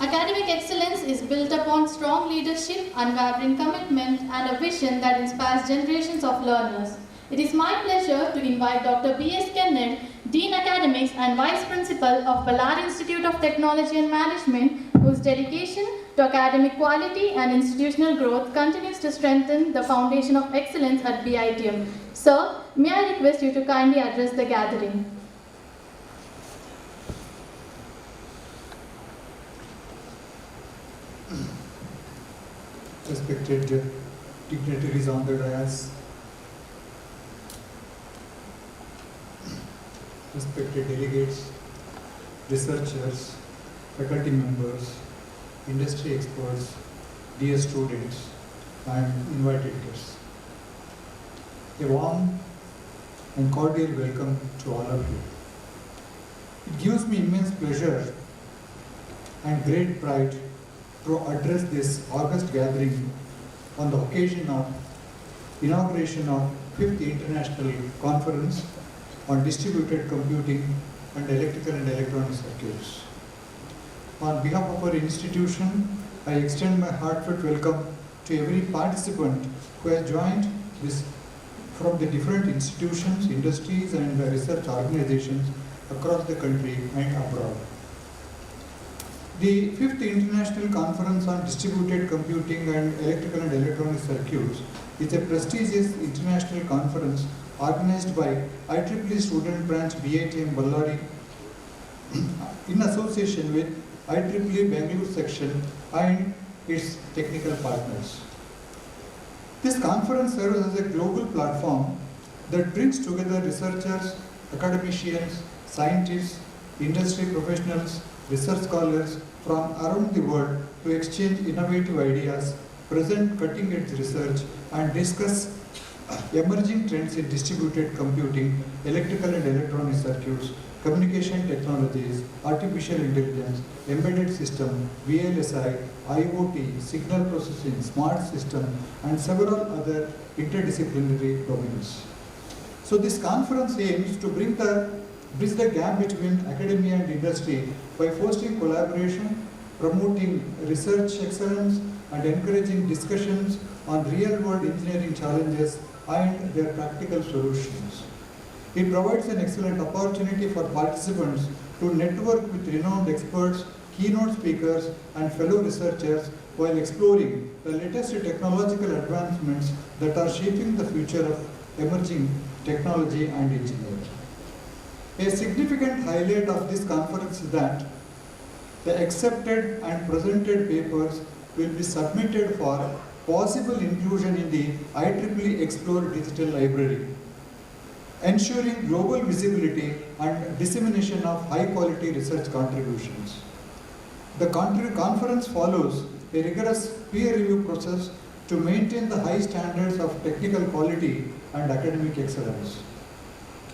Academic excellence is built upon strong leadership, unwavering commitment, and a vision that inspires generations of learners. It is my pleasure to invite Dr. B.S. Kenneth, Dean Academics and Vice Principal of Ballari Institute of Technology and Management, whose dedication to academic quality and institutional growth continues to strengthen the foundation of excellence at BITM. Sir, may I request you to kindly address the gathering.
Respected dignitaries on the dais, respected delegates, researchers, faculty members, industry experts, dear students, and invited guests. A warm and cordial welcome to all of you. It gives me immense pleasure and great pride to address this august gathering on the occasion of inauguration of 5th International Conference on Distributed Computing and Electrical and Electronic Circuits. On behalf of our institution, I extend my heartfelt welcome to every participant who has joined this from the different institutions, industries, and research organizations across the country and abroad. The 5th International Conference on Distributed Computing and Electrical and Electronic Circuits is a prestigious international conference organized by IEEE Student Branch BITM Ballari in association with IEEE Bangalore section and its technical partners. This conference serves as a global platform that brings together researchers, academicians, scientists, industry professionals, research scholars from around the world to exchange innovative ideas, present cutting-edge research, and discuss emerging trends in distributed computing, electrical and electronic circuits, communication technologies, artificial intelligence, embedded system, VLSI, IoT, signal processing, smart system, and several other interdisciplinary domains. So this conference aims to bridge the gap between academia and industry by fostering collaboration, promoting research excellence, and encouraging discussions on real-world engineering challenges and their practical solutions. It provides an excellent opportunity for participants to network with renowned experts, keynote speakers, and fellow researchers while exploring the latest technological advancements that are shaping the future of emerging technology and engineering. A significant highlight of this conference is that the accepted and presented papers will be submitted for possible inclusion in the IEEE Explore Digital Library, ensuring global visibility and dissemination of high-quality research contributions. The conference follows a rigorous peer review process to maintain the high standards of technical quality and academic excellence.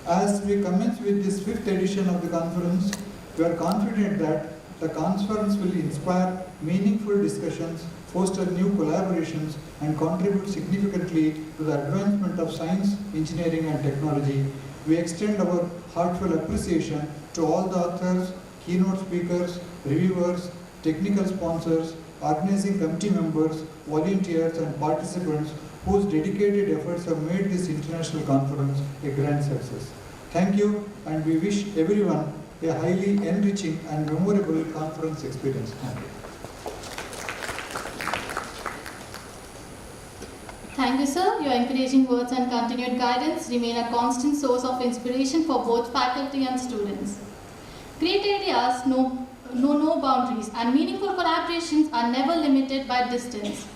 As we commence with this 5th edition of the conference, we are confident that the conference will inspire meaningful discussions, foster new collaborations, and contribute significantly to the advancement of science, engineering, and technology. We extend our heartfelt appreciation to all the authors, keynote speakers, reviewers, technical sponsors, organizing committee members, volunteers, and participants whose dedicated efforts have made this international conference a grand success. Thank you, and we wish everyone a highly enriching and memorable conference experience. Thank you.
Thank you, sir. Your encouraging words and continued guidance remain a constant source of inspiration for both faculty and students. Great ideas know no boundaries, and meaningful collaborations are never limited by distance.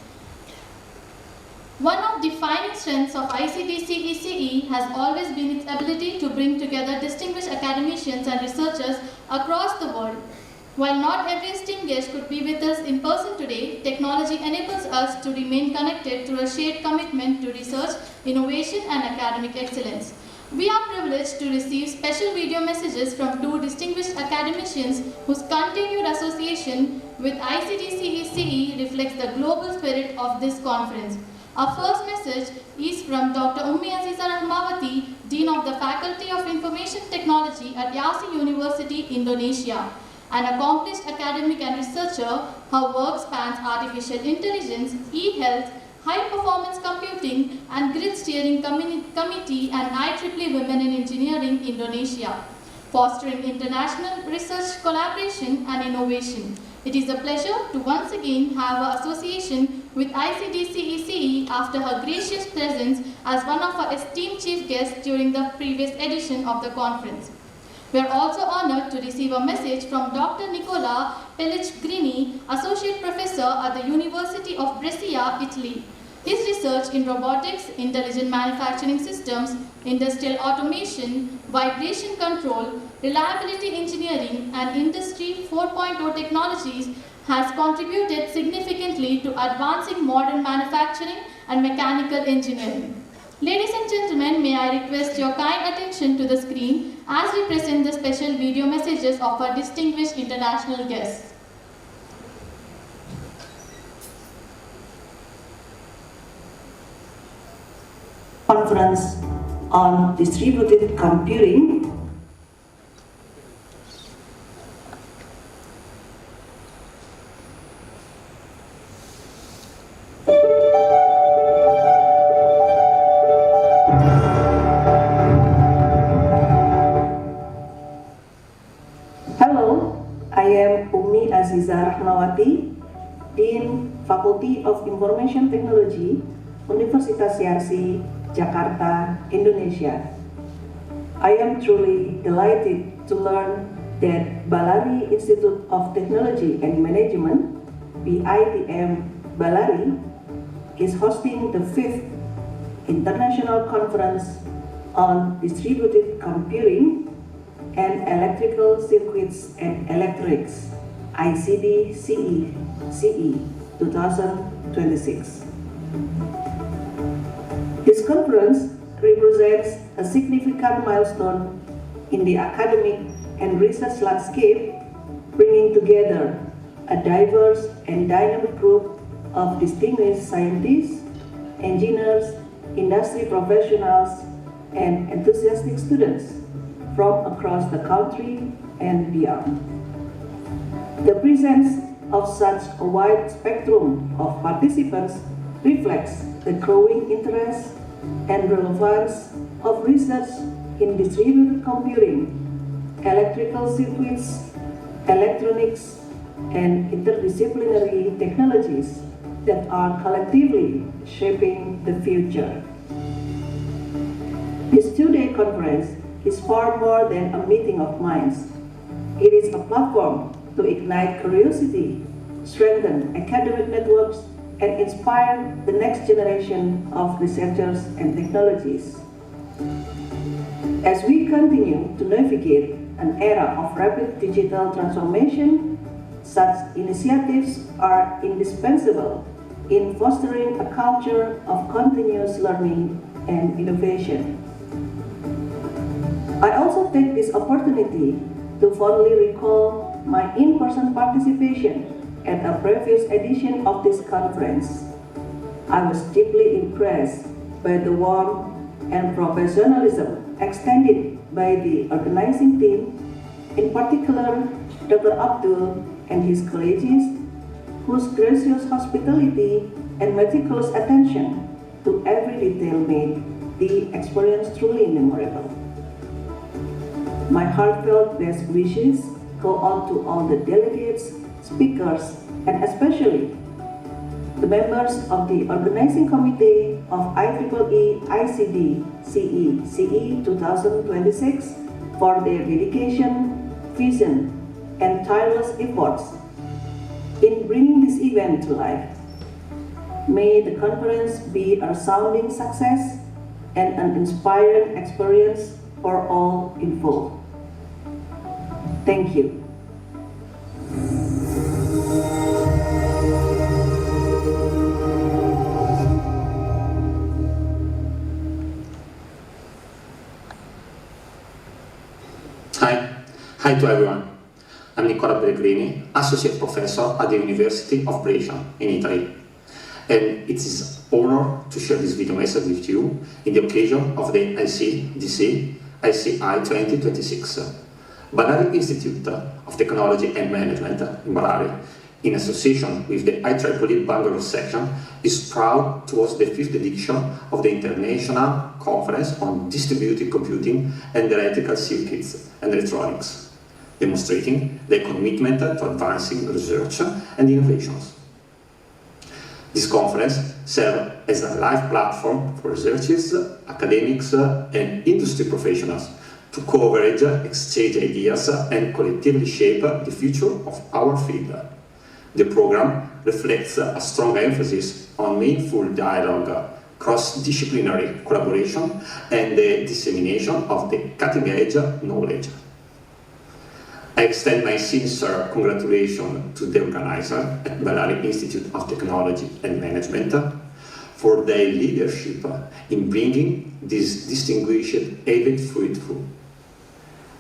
One of the defining strengths of ICT-CECE has always been its ability to bring together distinguished academicians and researchers across the world. While not every esteemed guest could be with us in person today, technology enables us to remain connected through a shared commitment to research, innovation, and academic excellence. We are privileged to receive special video messages from 2 distinguished academicians whose continued association with ICT-CECE reflects the global spirit of this conference. Our first message is from Dr. Ummi Aziza Rahmawati, Dean of the Faculty of Information Technology at Yasi University, Indonesia. An accomplished academic and researcher, her work spans artificial intelligence, e-health, high-performance computing, and grid steering committee and IEEE Women in Engineering, Indonesia, fostering international research collaboration and innovation. It is a pleasure to once again have her association with ICT-CECE after her gracious presence as one of our esteemed chief guests during the previous edition of the conference. We are also honored to receive a message from Dr. Nicola Pellegrini, Associate Professor at the University of Brescia, Italy. His research in robotics, intelligent manufacturing systems, industrial automation, vibration control, reliability engineering, and Industry 4.0 technologies has contributed significantly to advancing modern manufacturing and mechanical engineering. Ladies and gentlemen, may I request your kind attention to the screen as we present the special video messages of our distinguished international guests.
Conference on distributed computing. Hello, I am Ummi Aziza Rahmawati, Dean Faculty of Information Technology, Universitas Yarsi, Jakarta, Indonesia. I am truly delighted to learn that Ballari Institute of Technology and Management, BITM Ballari, is hosting the 5th International Conference on Distributed Computing and Electrical Circuits and Electronics, ICD-CE 2026. This conference represents a significant milestone in the academic and research landscape, bringing together a diverse and dynamic group of distinguished scientists, engineers, industry professionals, and enthusiastic students from across the country and beyond. The presence of such a wide spectrum of participants reflects the growing interest and relevance of research in distributed computing, electrical circuits, electronics, and interdisciplinary technologies that are collectively shaping the future. This two-day conference is far more than a meeting of minds. It is a platform to ignite curiosity, strengthen academic networks, and inspire the next generation of researchers and technologies. As we continue to navigate an era of rapid digital transformation, such initiatives are indispensable in fostering a culture of continuous learning and innovation. I also take this opportunity to fondly recall my in-person participation at a previous edition of this conference. I was deeply impressed by the warmth and professionalism extended by the organizing team, in particular Dr. Abdul and his colleagues, whose gracious hospitality and meticulous attention to every detail made the experience truly memorable. My heartfelt best wishes go out to all the delegates, speakers, and especially the members of the organizing committee of IEEE ICD-CE 2026 for their dedication, vision, and tireless efforts in bringing this event to life. May the conference be a resounding success and an inspiring experience for all involved. Thank you.
Hi to everyone. I'm Nicola Pellegrini, Associate Professor at the University of Brescia in Italy. And it is an honor to share this video message with you in the occasion of the ICDC ICI 2026. Ballari Institute of Technology and Management in Ballari, in association with the IEEE Bangalore section, is proud to host the 5th edition of the International Conference on Distributed Computing and Electrical Circuits and Electronics, demonstrating their commitment to advancing research and innovations. This conference serves as a live platform for researchers, academics, and industry professionals to coverage, exchange ideas, and collectively shape the future of our field. The program reflects a strong emphasis on meaningful dialogue, cross-disciplinary collaboration, and the dissemination of the cutting-edge knowledge. I extend my sincere congratulations to the organizer at Ballari Institute of Technology and Management for their leadership in bringing this distinguished event fruitful.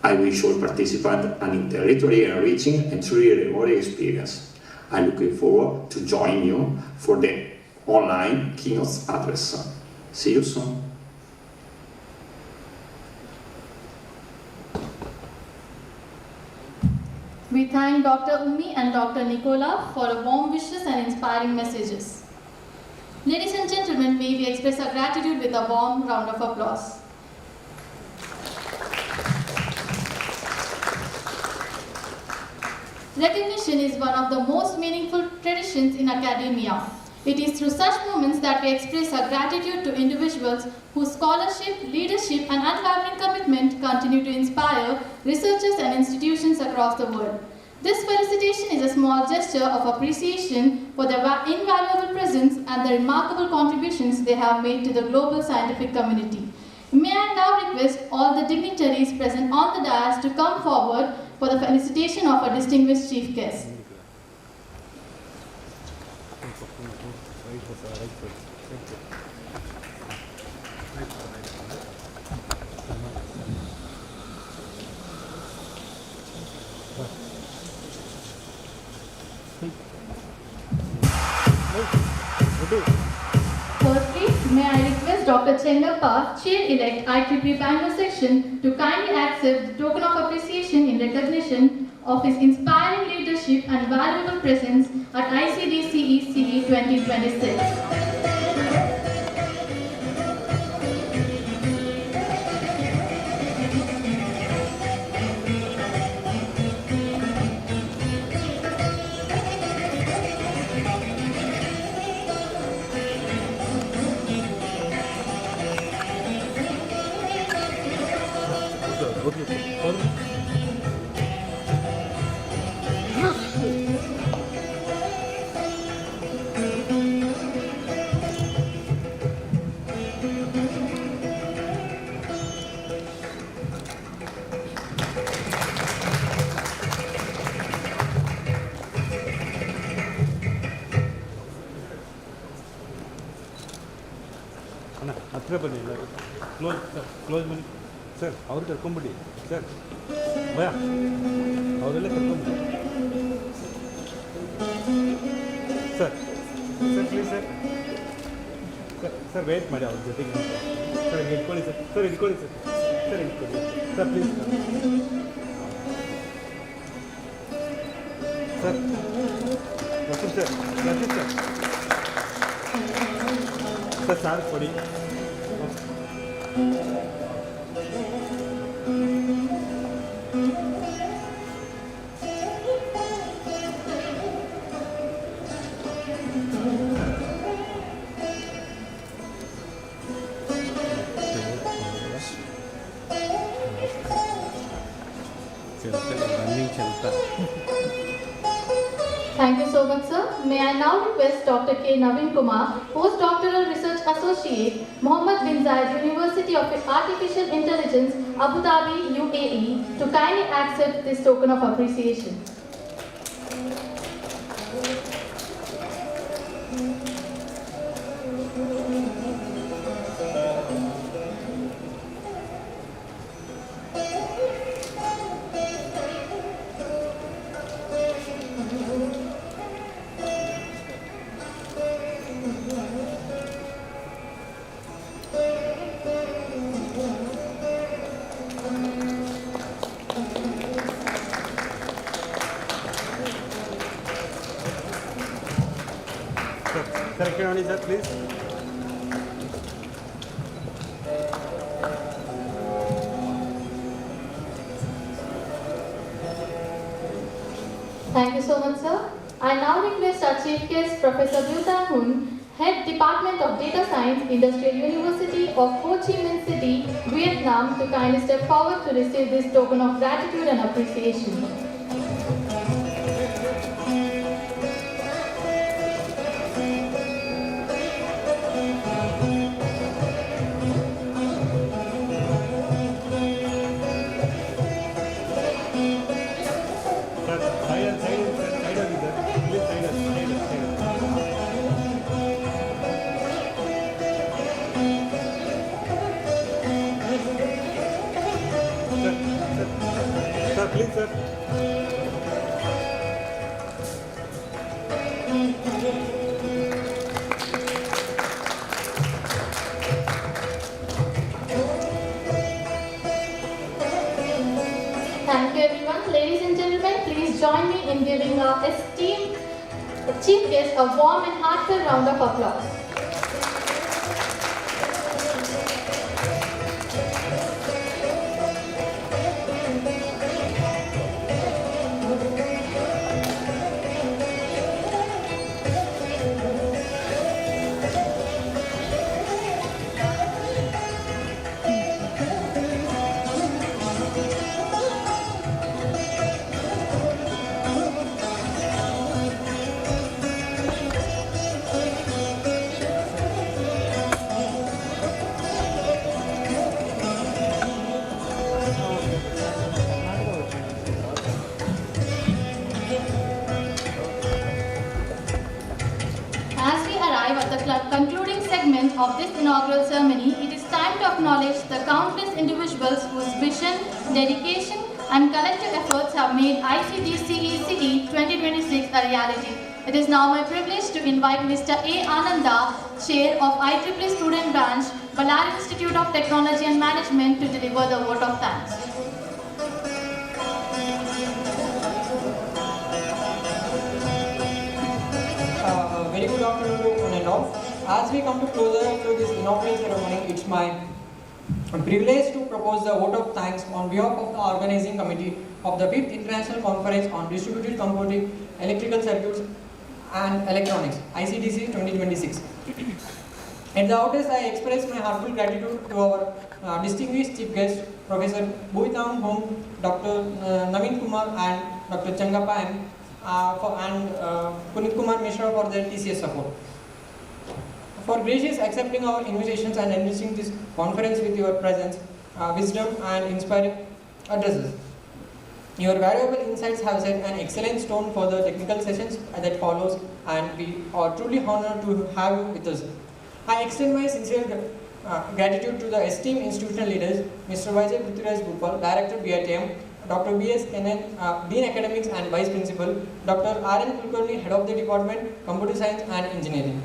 I wish all participants an intellectually enriching and truly rewarding experience. I'm looking forward to joining you for the online keynote address. See you soon.
We thank Dr. Umi and Dr. Nicola for the warm wishes and inspiring messages. Ladies and gentlemen, may we express our gratitude with a warm round of applause. Recognition is one of the most meaningful traditions in academia. It is through such moments that we express our gratitude to individuals whose scholarship, leadership, and unwavering commitment continue to inspire researchers and institutions across the world. This felicitation is a small gesture of appreciation for their invaluable presence and the remarkable contributions they have made to the global scientific community. May I now request all the dignitaries present on the dais to come forward for the felicitation of our distinguished chief guest. Firstly, may I request Dr. Chengappa, Chair-elect IEEE Bangalore section, to kindly accept the token of appreciation in recognition of his inspiring leadership and valuable presence at ICDCE CE 2026.
ಹತ್ರ ಬನ್ನಿ ಎಲ್ಲರೂ close ಬನ್ನಿ sir ಅವ್ರು ಕರ್ಕೊಂಬಿಡಿ sir ಭಯ ಅವರೆಲ್ಲ ಕರ್ಕೊಂಬಿಡಿ sir sir please sir sir sir wait ಮಾಡಿ ಅವ್ರ ಜೊತೆಗೆ ಸರ್ ಇಟ್ಕೊಳ್ಳಿ ಸರ್ ಸರ್ ಇಟ್ಕೊಳ್ಳಿ ಸರ್ ಸರ್ ಇಟ್ಕೊಳ್ಳಿ sir please sir Latif sir Latif sir sir sir ಕೊಡಿ
Thank you so much, sir. May I now request Dr. K. Naveen Kumar, Postdoctoral Research Associate, Mohamed bin Zayed, University of Artificial Intelligence, Abu Dhabi, UAE, to kindly accept this token of appreciation.
Correction only, sir, please.
Thank you so much, sir. I now request our chief guest, Professor Thanh, Head Department of Data Science, Industrial University of Ho Chi Minh City, Vietnam, to kindly step forward to receive this token of gratitude and appreciation.
Please, sir.
Thank you, everyone. Ladies and gentlemen, please join me in giving our esteemed chief guest a warm and heartfelt round of applause. concluding segment of this inaugural ceremony, it is time to acknowledge the countless individuals whose vision, dedication, and collective efforts have made ICT-CE 2026 a reality. It is now my privilege to invite Mr. A. Ananda, Chair of IEEE Student Branch, Ballari Institute of Technology and Management, to deliver the vote of thanks.
Very good afternoon to one and all. As we come to closer to this inaugural ceremony, it's my privilege to propose the vote of thanks on behalf of the organizing committee of the 5th International Conference on Distributed Computing, Electrical Circuits and Electronics, ICDC 2026. At the outset, I express my heartfelt gratitude to our distinguished chief guests, Professor Bhuitam Hum, Dr. Naveen Kumar and Dr. Chengappa and Punit Kumar Mishra for their TCS support. For graciously accepting our invitations and enriching this conference with your presence, wisdom and inspiring addresses. Your valuable insights have set an excellent stone for the technical sessions that follows, and we are truly honored to have you with us. I extend my sincere gratitude to the esteemed institutional leaders, Mr. Zayed Director BITM, Dr. B.S. Kenan, Dean Academics and Vice Principal, Dr. R.N. Kulkarni, Head of the Department, Computer Science and Engineering,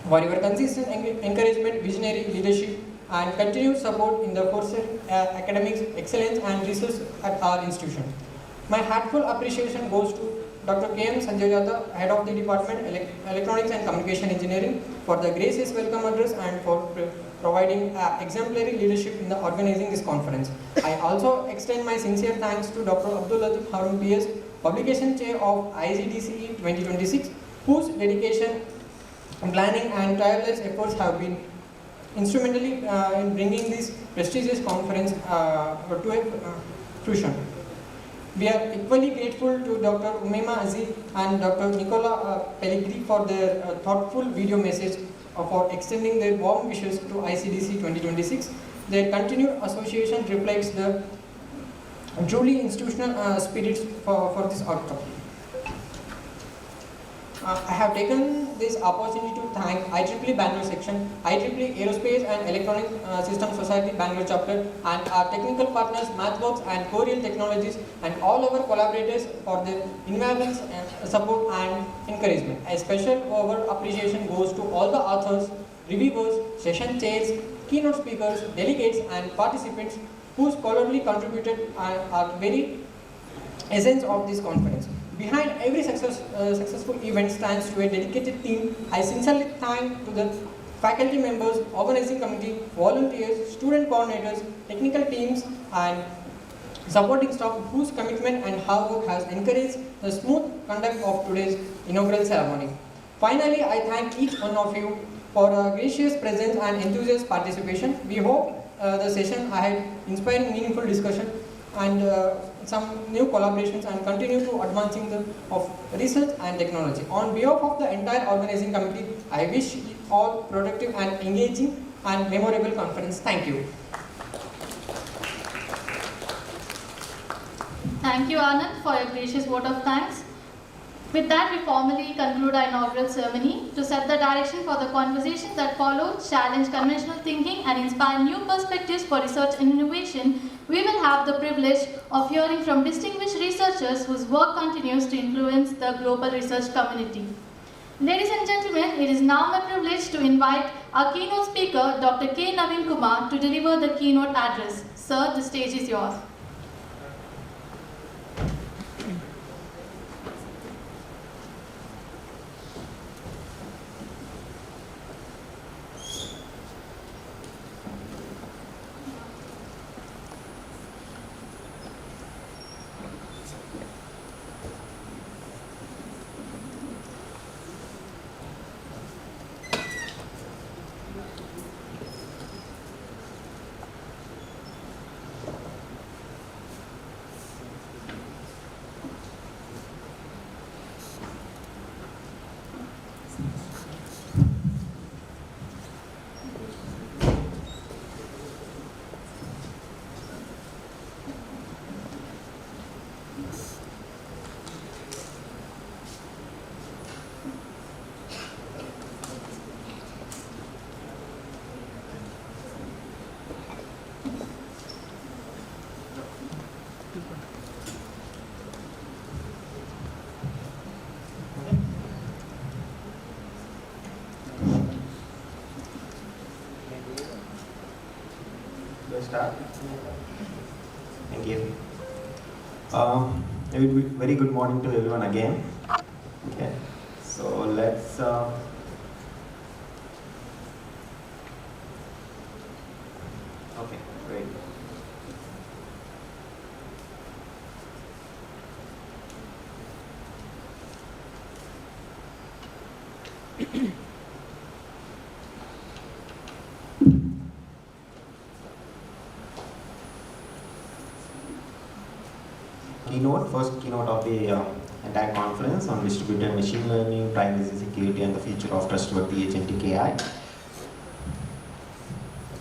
for your consistent encouragement, visionary leadership, and continued support in the fostering academics, excellence and research at our institution. My heartfelt appreciation goes to Dr. K.M. Sanjayata, Head of the Department, Electronics and Communication Engineering, for the gracious welcome address and for providing exemplary leadership in the organizing this conference. I also extend my sincere thanks to Dr. Abdul Latif Harun PS, Publication Chair of ICDCE 2026, whose dedication, planning and tireless efforts have been instrumentally in bringing this prestigious conference to a fruition. We are equally grateful to Dr. Umaima Aziz and Dr. Nicola Pellegrini for their thoughtful video message for extending their warm wishes to ICDC 2026. Their continued association reflects the truly institutional spirit for this outcome. I have taken this opportunity to thank IEEE Bangalore section, IEEE Aerospace and Electronic Systems Society Bangalore chapter, and our technical partners MathWorks and Coreal Technologies, and all our collaborators for their invaluable support and encouragement. A special appreciation goes to all the authors, reviewers, session chairs, keynote speakers, delegates and participants who scholarly contributed are very essence of this conference. Behind every successful event stands to a dedicated team. I sincerely thank to the faculty members, organizing committee, volunteers, student coordinators, technical teams and supporting staff whose commitment and hard work has encouraged the smooth conduct of today's inaugural ceremony. Finally, I thank each one of you for a gracious presence and enthusiastic participation. We hope the session ahead inspiring meaningful discussion and some new collaborations and continue to advancing of research and technology. On behalf of the entire organizing committee, I wish you all productive and engaging and memorable conference. Thank you.
Thank you, Anand, for your gracious vote of thanks. With that, we formally conclude our inaugural ceremony. To set the direction for the conversations that follow, challenge conventional thinking and inspire new perspectives for research and innovation, we will have the privilege of hearing from distinguished researchers whose work continues to influence the global research community. Ladies and gentlemen, it is now my privilege to invite our keynote speaker, Dr. K. Naveen Kumar, to deliver the keynote address. Sir, the stage is yours.
start? Thank you. Very good morning to everyone again. Okay, so let's. Okay, great. First keynote of the entire conference on distributed machine learning, privacy, security, and the future of trustworthy agentic AI.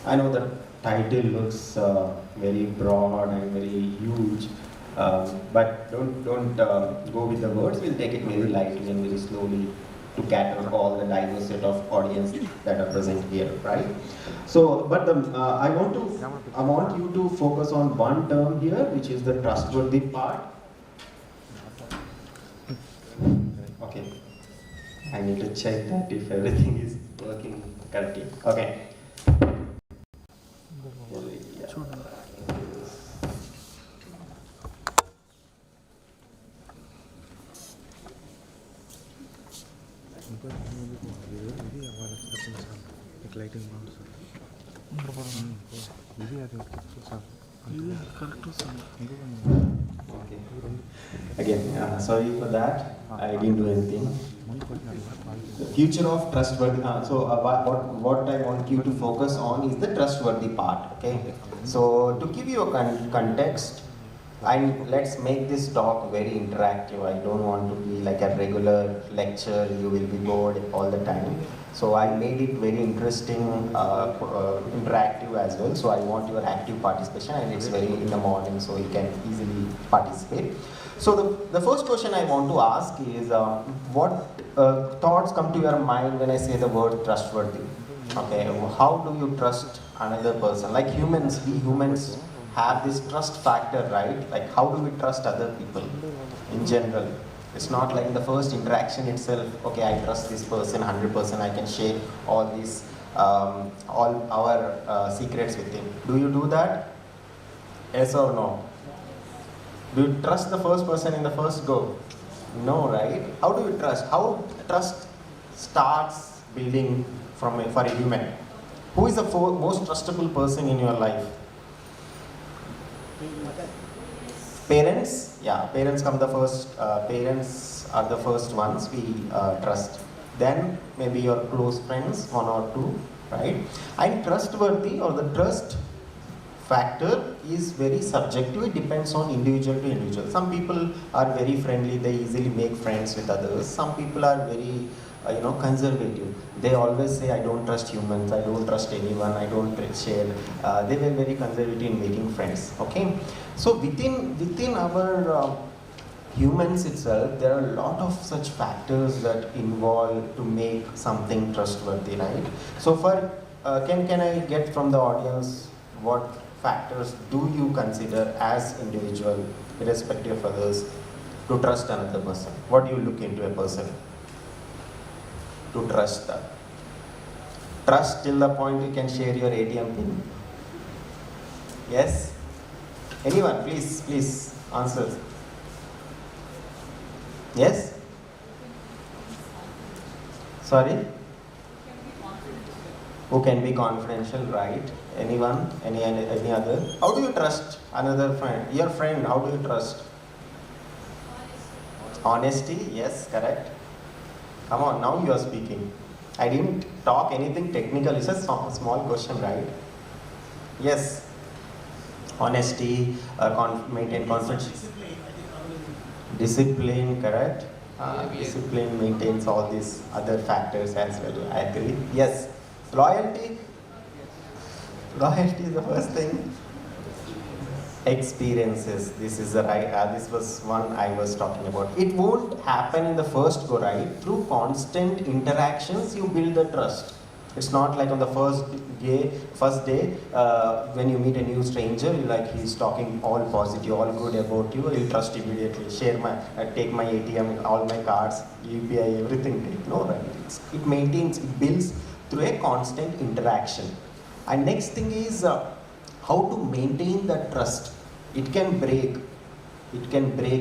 I know the title looks very broad and very huge, but don't go with the words. We'll take it very lightly and very slowly to cater all the diverse set of audience that are present here, right? So, but I want you to focus on one term here, which is the trustworthy part. Okay, I need to check that if everything is working correctly. Okay. Again, sorry for that. I didn't do anything. The future of trustworthy. What I want you to focus on is the trustworthy part. Okay. So to give you a context, let's make this talk very interactive. I don't want to be like a regular lecture. You will be bored all the time. So I made it very interesting, interactive as well. So I want your active participation, and it's very in the morning, so you can easily participate. So the first question I want to ask is, what thoughts come to your mind when I say the word trustworthy? Okay, how do you trust another person? Like humans, we humans have this trust factor, right? Like how do we trust other people in general? It's not like in the first interaction itself, okay, I trust this person 100%, I can share all these, all our secrets with him. Do you do that? Yes or no? Do you trust the first person in the first go? No, right? How do you trust? How trust starts building for a human? Who is the most trustable person in your life? Parents, yeah, parents come the first. Parents are the first ones we trust. Then maybe your close friends, one or two, right? And trustworthy or the trust factor is very subjective. It depends on individual to individual. Some people are very friendly; they easily make friends with others. Some people are very, conservative. They always say, "I don't trust humans. I don't trust anyone. I don't share." They were very conservative in making friends. Okay. So within our humans itself, there are a lot of such factors that involve to make something trustworthy, right? So can I get from the audience what factors do you consider as individual, irrespective of others, to trust another person? What do you look into a person to trust them? Trust till the point you can share your ATM pin. Yes? Anyone, please answer. Yes? Sorry? Who can be confidential, right? Anyone? Any other? How do you trust another friend? Your friend, how do you trust? Honesty, yes, correct. Come on, now you are speaking. I didn't talk anything technical. It's a small question, right? Yes. Honesty, maintain confidence. Discipline, correct. Discipline maintains all these other factors as well. I agree. Yes. Loyalty. Loyalty is the first thing. Experiences. This is the right. This was one I was talking about. It won't happen in the first go, right? Through constant interactions, you build the trust. It's not like on the first day when you meet a new stranger, he's talking all positive, all good about you. You'll trust immediately. Take my ATM, all my cards, UPI, everything. No, right? It builds through a constant interaction. And next thing is how to maintain that trust. It can break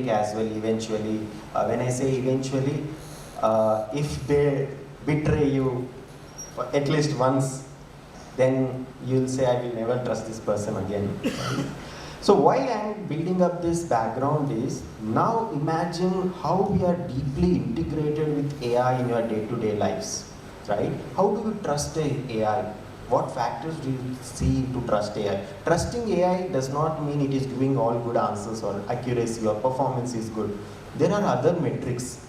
as well eventually. When I say eventually, if they betray you at least once, then you'll say, I will never trust this person again. So why I'm building up this background is, now imagine how we are deeply integrated with AI in your day-to-day lives, right? How do you trust AI? What factors do you see to trust AI? Trusting AI does not mean it is giving all good answers or accuracy or performance is good. There are other metrics,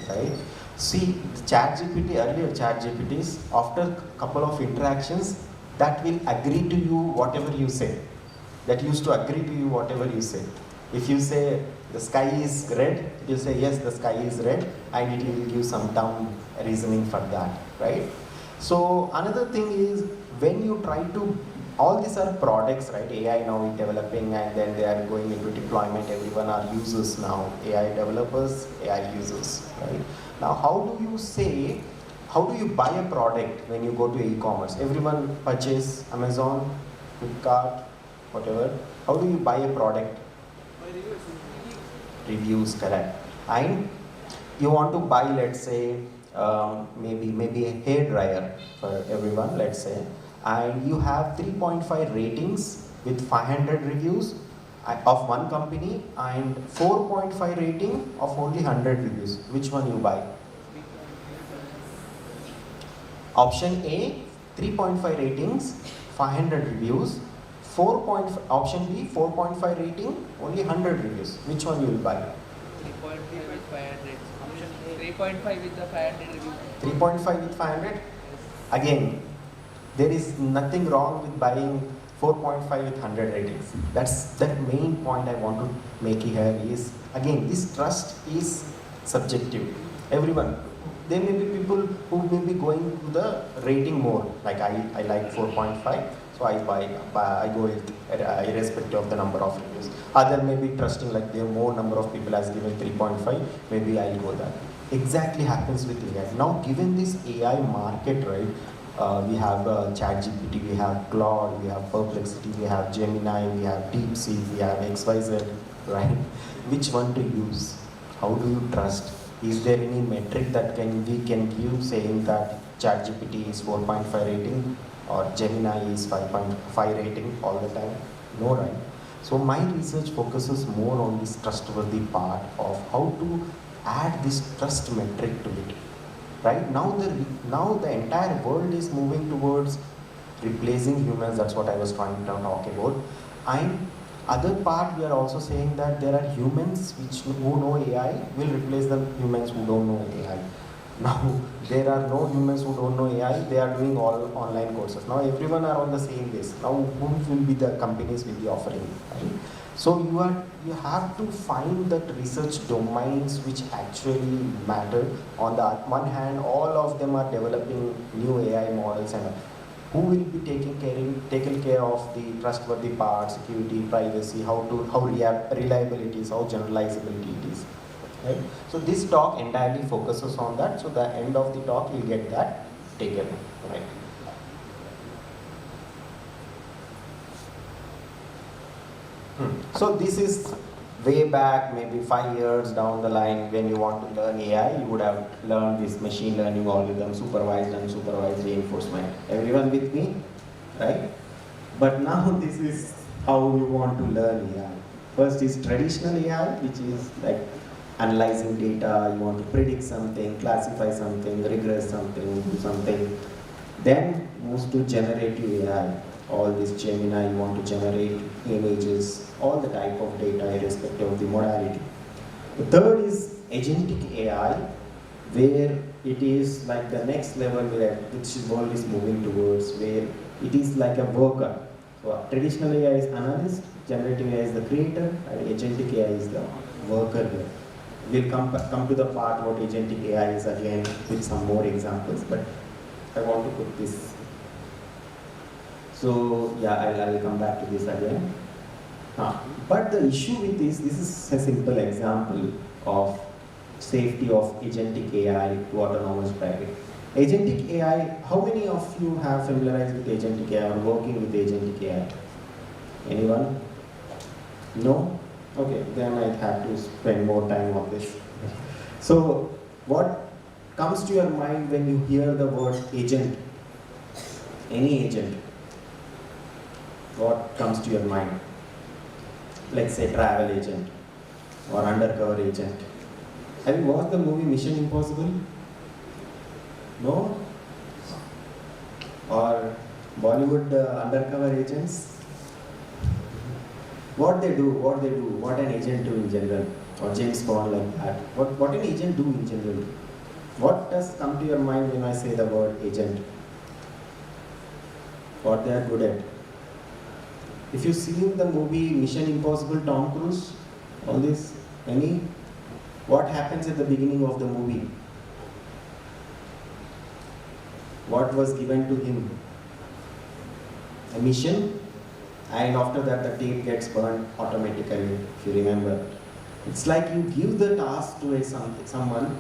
right? See, earlier ChatGPTs, after a couple of interactions, that will agree to you whatever you say. That used to agree to you whatever you say. If you say the sky is red, it will say yes, the sky is red, and it will give some dumb reasoning for that, right? So another thing is, when you try to, all these are products, right? AI now is developing and then they are going into deployment. Everyone are users now, AI developers, AI users, right? Now how do you buy a product when you go to e-commerce? Everyone purchase Amazon, Flipkart, whatever. How do you buy a product? Reviews, correct. And you want to buy, let's say, maybe a hair dryer for everyone, let's say, and you have 3.5 ratings with 500 reviews of one company and 4.5 rating of only 100 reviews. Which one you buy? Option A, 3.5 ratings, 500 reviews. Option B, 4.5 rating, only 100 reviews. Which one you will buy?
3.5 with 500. Option A, 3.5 with the 500 reviews.
3.5 with 500? Again, there is nothing wrong with buying 4.5 with 100 ratings. That's that main point I want to make here is, again, this trust is subjective. Everyone, there may be people who may be going to the rating more, like I like 4.5, so I go with irrespective of the number of reviews. Other may be trusting, like there are more number of people has given 3.5, maybe I'll go there. Exactly happens with AI. Now given this AI market, right, we have ChatGPT, we have Claude, we have Perplexity, we have Gemini, we have DeepSeek, we have XYZ, right? Which one to use? How do you trust? Is there any metric that we can give saying that ChatGPT is 4.5 rating or Gemini is 5.5 rating all the time? No, right? So my research focuses more on this trustworthy part of how to add this trust metric to it. Right now, the entire world is moving towards replacing humans. That's what I was trying to talk about. And other part, we are also saying that there are humans who know AI will replace the humans who don't know AI. Now there are no humans who don't know AI. They are doing all online courses. Now everyone are on the same base. Now whom will be the companies will be offering? Right? So you have to find that research domains which actually matter. On the one hand, all of them are developing new AI models, and who will be taking care of the trustworthy part, security, privacy, how reliability is, how generalizability it is. Right? So this talk entirely focuses on that. So the end of the talk you'll get that taken. Right? So this is way back, maybe 5 years down the line, when you want to learn AI, you would have learned this machine learning algorithm, supervised and unsupervised reinforcement. Everyone with me? Right? But now this is how you want to learn AI. First is traditional AI, which is like analyzing data, you want to predict something, classify something, regress something, do something. Then moves to generative AI. All this Gemini, you want to generate images, all the type of data irrespective of the modality. The third is agentic AI, where it is like the next level which the world is moving towards, where it is like a worker. So traditional AI is analyst, generative AI is the creator, and agentic AI is the worker here. We'll come to the part what agentic AI is again with some more examples, but I want to put this. So yeah, I'll come back to this again. But the issue with this is a simple example of safety of agentic AI to autonomous driving. Agentic AI, how many of you have familiarized with agentic AI or working with agentic AI? Anyone? No? Okay, then I have to spend more time on this. So, what comes to your mind when you hear the word agent? Any agent? What comes to your mind? Let's say travel agent or undercover agent. Have you watched the movie Mission Impossible? No? Or Bollywood undercover agents? What they do, what an agent do in general, or James Bond like that. What an agent do in general? What does come to your mind when I say the word agent? What they are good at? If you've seen the movie Mission Impossible, Tom Cruise, all this, any? What happens at the beginning of the movie? What was given to him? A mission, and after that the tape gets burned automatically, if you remember. It's like you give the task to someone,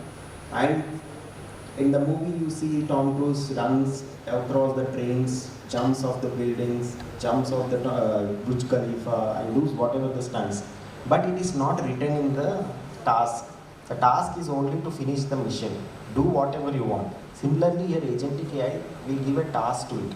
and in the movie you see Tom Cruise runs across the trains, jumps off the buildings, jumps off the Burj Khalifa, and does whatever the stunts. But it is not written in the task. The task is only to finish the mission. Do whatever you want. Similarly, here agentic AI will give a task to it.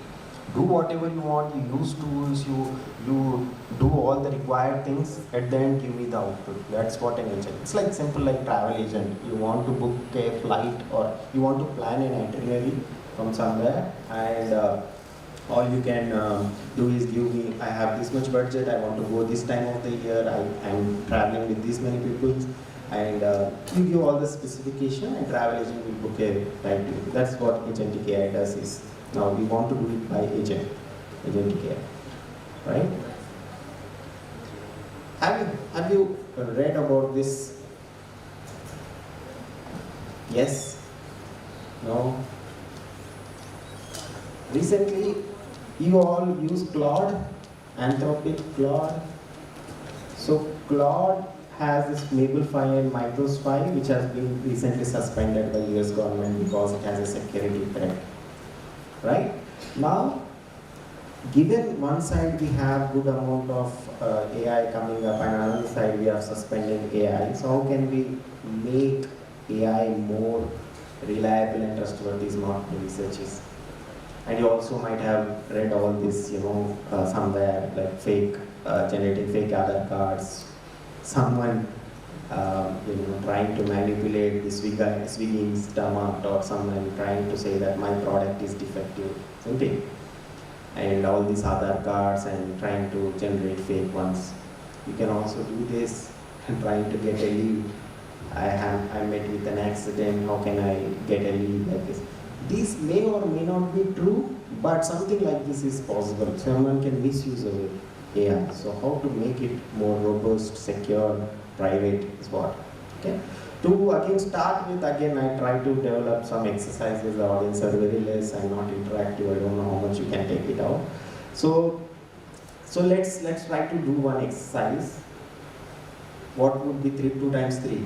Do whatever you want, you use tools, you do all the required things, at the end give me the output. That's what an agent. It's like simple like travel agent. You want to book a flight or you want to plan an itinerary from somewhere, and all you can do is give me, I have this much budget, I want to go this time of the year, I'm traveling with this many people, and you give all the specification and travel agent will book a flight to you. That's what agentic AI does is. Now we want to do it by agentic AI, right? Have you read about this? Yes? No? Recently, you all use Claude, Anthropic Claude. So Claude has this Mablefy and Microspy, which has been recently suspended by US government because it has a security threat. Right? Now, given one side we have good amount of AI coming up and on the other side we are suspending AI, so how can we make AI more reliable and trustworthy is not the researches. And you also might have read all this, somewhere like generating fake Aadhaar cards, someone trying to manipulate the Swiggy's stomach, or someone trying to say that my product is defective, something. And all these Aadhaar cards and trying to generate fake ones. You can also do this and trying to get a lead. I met with an accident, how can I get a lead like this? These may or may not be true, but something like this is possible. Someone can misuse of AI. So how to make it more robust, secure, private is what. Okay. To again start with, I try to develop some exercises. The audience are very less and not interactive. I don't know how much you can take it out. So let's try to do one exercise. What would be 2 times 3?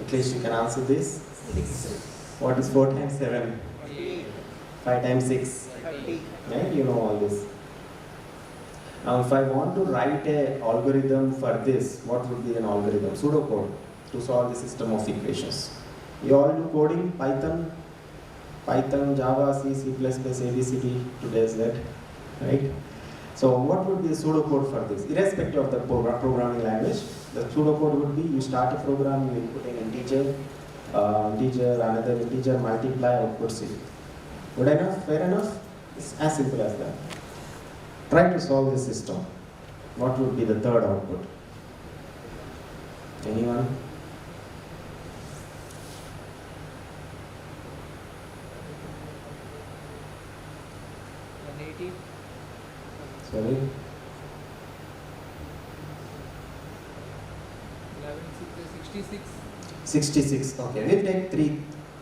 At least you can answer this. 6. What is 4 times 7? 5 times 6. Yeah, you know all this. Now, if I want to write an algorithm for this, what would be an algorithm? Pseudocode to solve the system of equations. You all do coding, Python, Java, C, C++, ABCD, today's that, right? So what would be the pseudocode for this? Irrespective of the programming language, the pseudocode would be you start a program, you input an integer, another integer, multiply, output C. Good enough? Fair enough? It's as simple as that. Try to solve this system. What would be the third output? Anyone? Sorry? 66. Okay, we'll take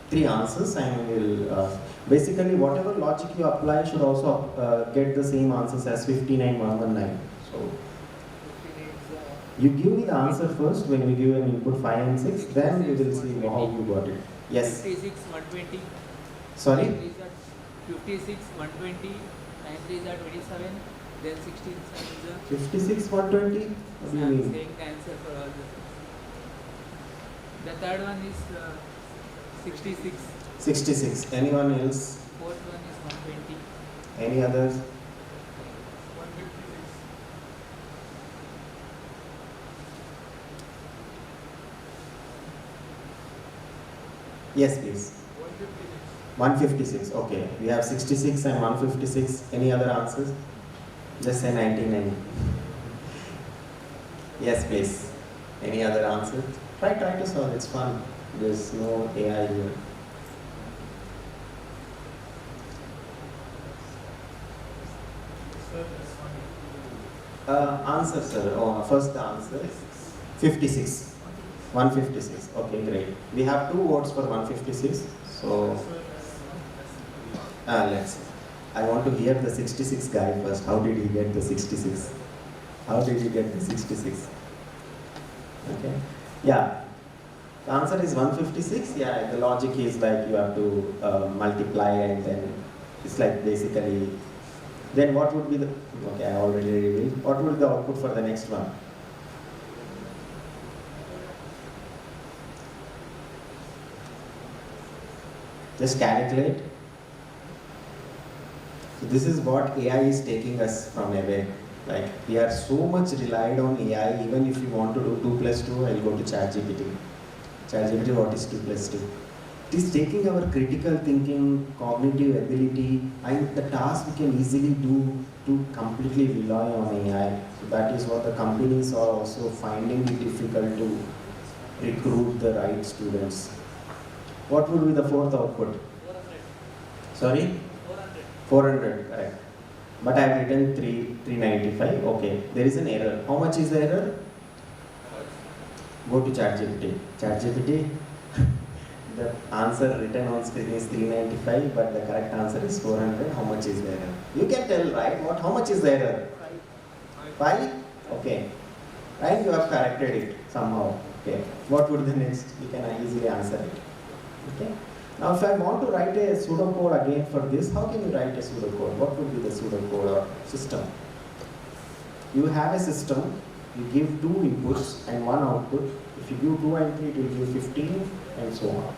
three answers and we'll basically whatever logic you apply should also get the same answers as 59119. So you give me the answer first when we give an input 5 and 6, then we will see how you got it. Yes?
56, 120.
Sorry?
56, 120, 9 3 are 27, Then 16 is the
56, 120? What do you mean?
same answer for all the third one is 66.
66. Anyone else?
Fourth one is 120.
Any others?
156.
Yes, please. 156. Okay. We have 66 and 156. Any other answers? Just say 99. Yes, please. Any other answers? Try to solve. It's fun. There's no AI here. Answer, sir. Oh, first the answer. 56. 156. Okay, great. We have 2 votes for 156. So, let's see. I want to hear the 66 guy first. How did he get the 66? How did he get the 66? Okay. Yeah. The answer is 156. Yeah, the logic is like you have to multiply and then it's like basically. Then what would be the, okay, I already revealed. What would be the output for the next one? Just calculate. So this is what AI is taking us from away. Like we are so much relied on AI, even if you want to do 2 plus 2, I'll go to ChatGPT. ChatGPT, what is 2 plus 2? It is taking our critical thinking, cognitive ability, and the task we can easily do to completely rely on AI. So that is what the companies are also finding it difficult to recruit the right students. What would be the fourth output? 400. Sorry? 400, correct. But I have written 395. Okay, there is an error. How much is the error? Go to ChatGPT. ChatGPT, the answer written on screen is 395, but the correct answer is 400. How much is the error? You can tell, right? How much is the error? 5? Okay. Right? You have corrected it somehow. Okay. What would the next? You can easily answer it. Okay. Now, if I want to write a pseudocode again for this, how can you write a pseudocode? What would be the pseudocode or system? You have a system, you give 2 inputs and 1 output. If you give 2 and 3, it will give 15 and so on.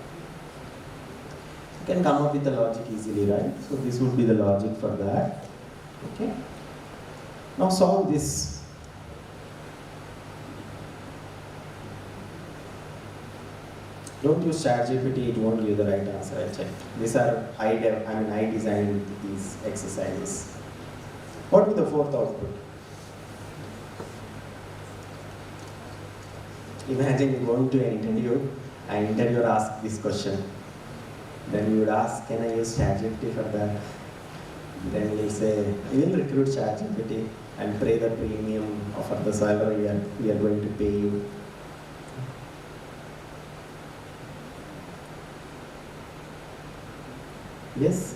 You can come up with the logic easily, right? So this would be the logic for that. Okay. Now solve this. Don't use ChatGPT, it won't give the right answer, I checked. These are, I designed these exercises. What would the fourth output? Imagine going to an interview, and interviewer asks this question. Then you would ask, can I use ChatGPT for that? Then you will say, we will recruit ChatGPT and pay the premium for the salary we are going to pay you. Yes?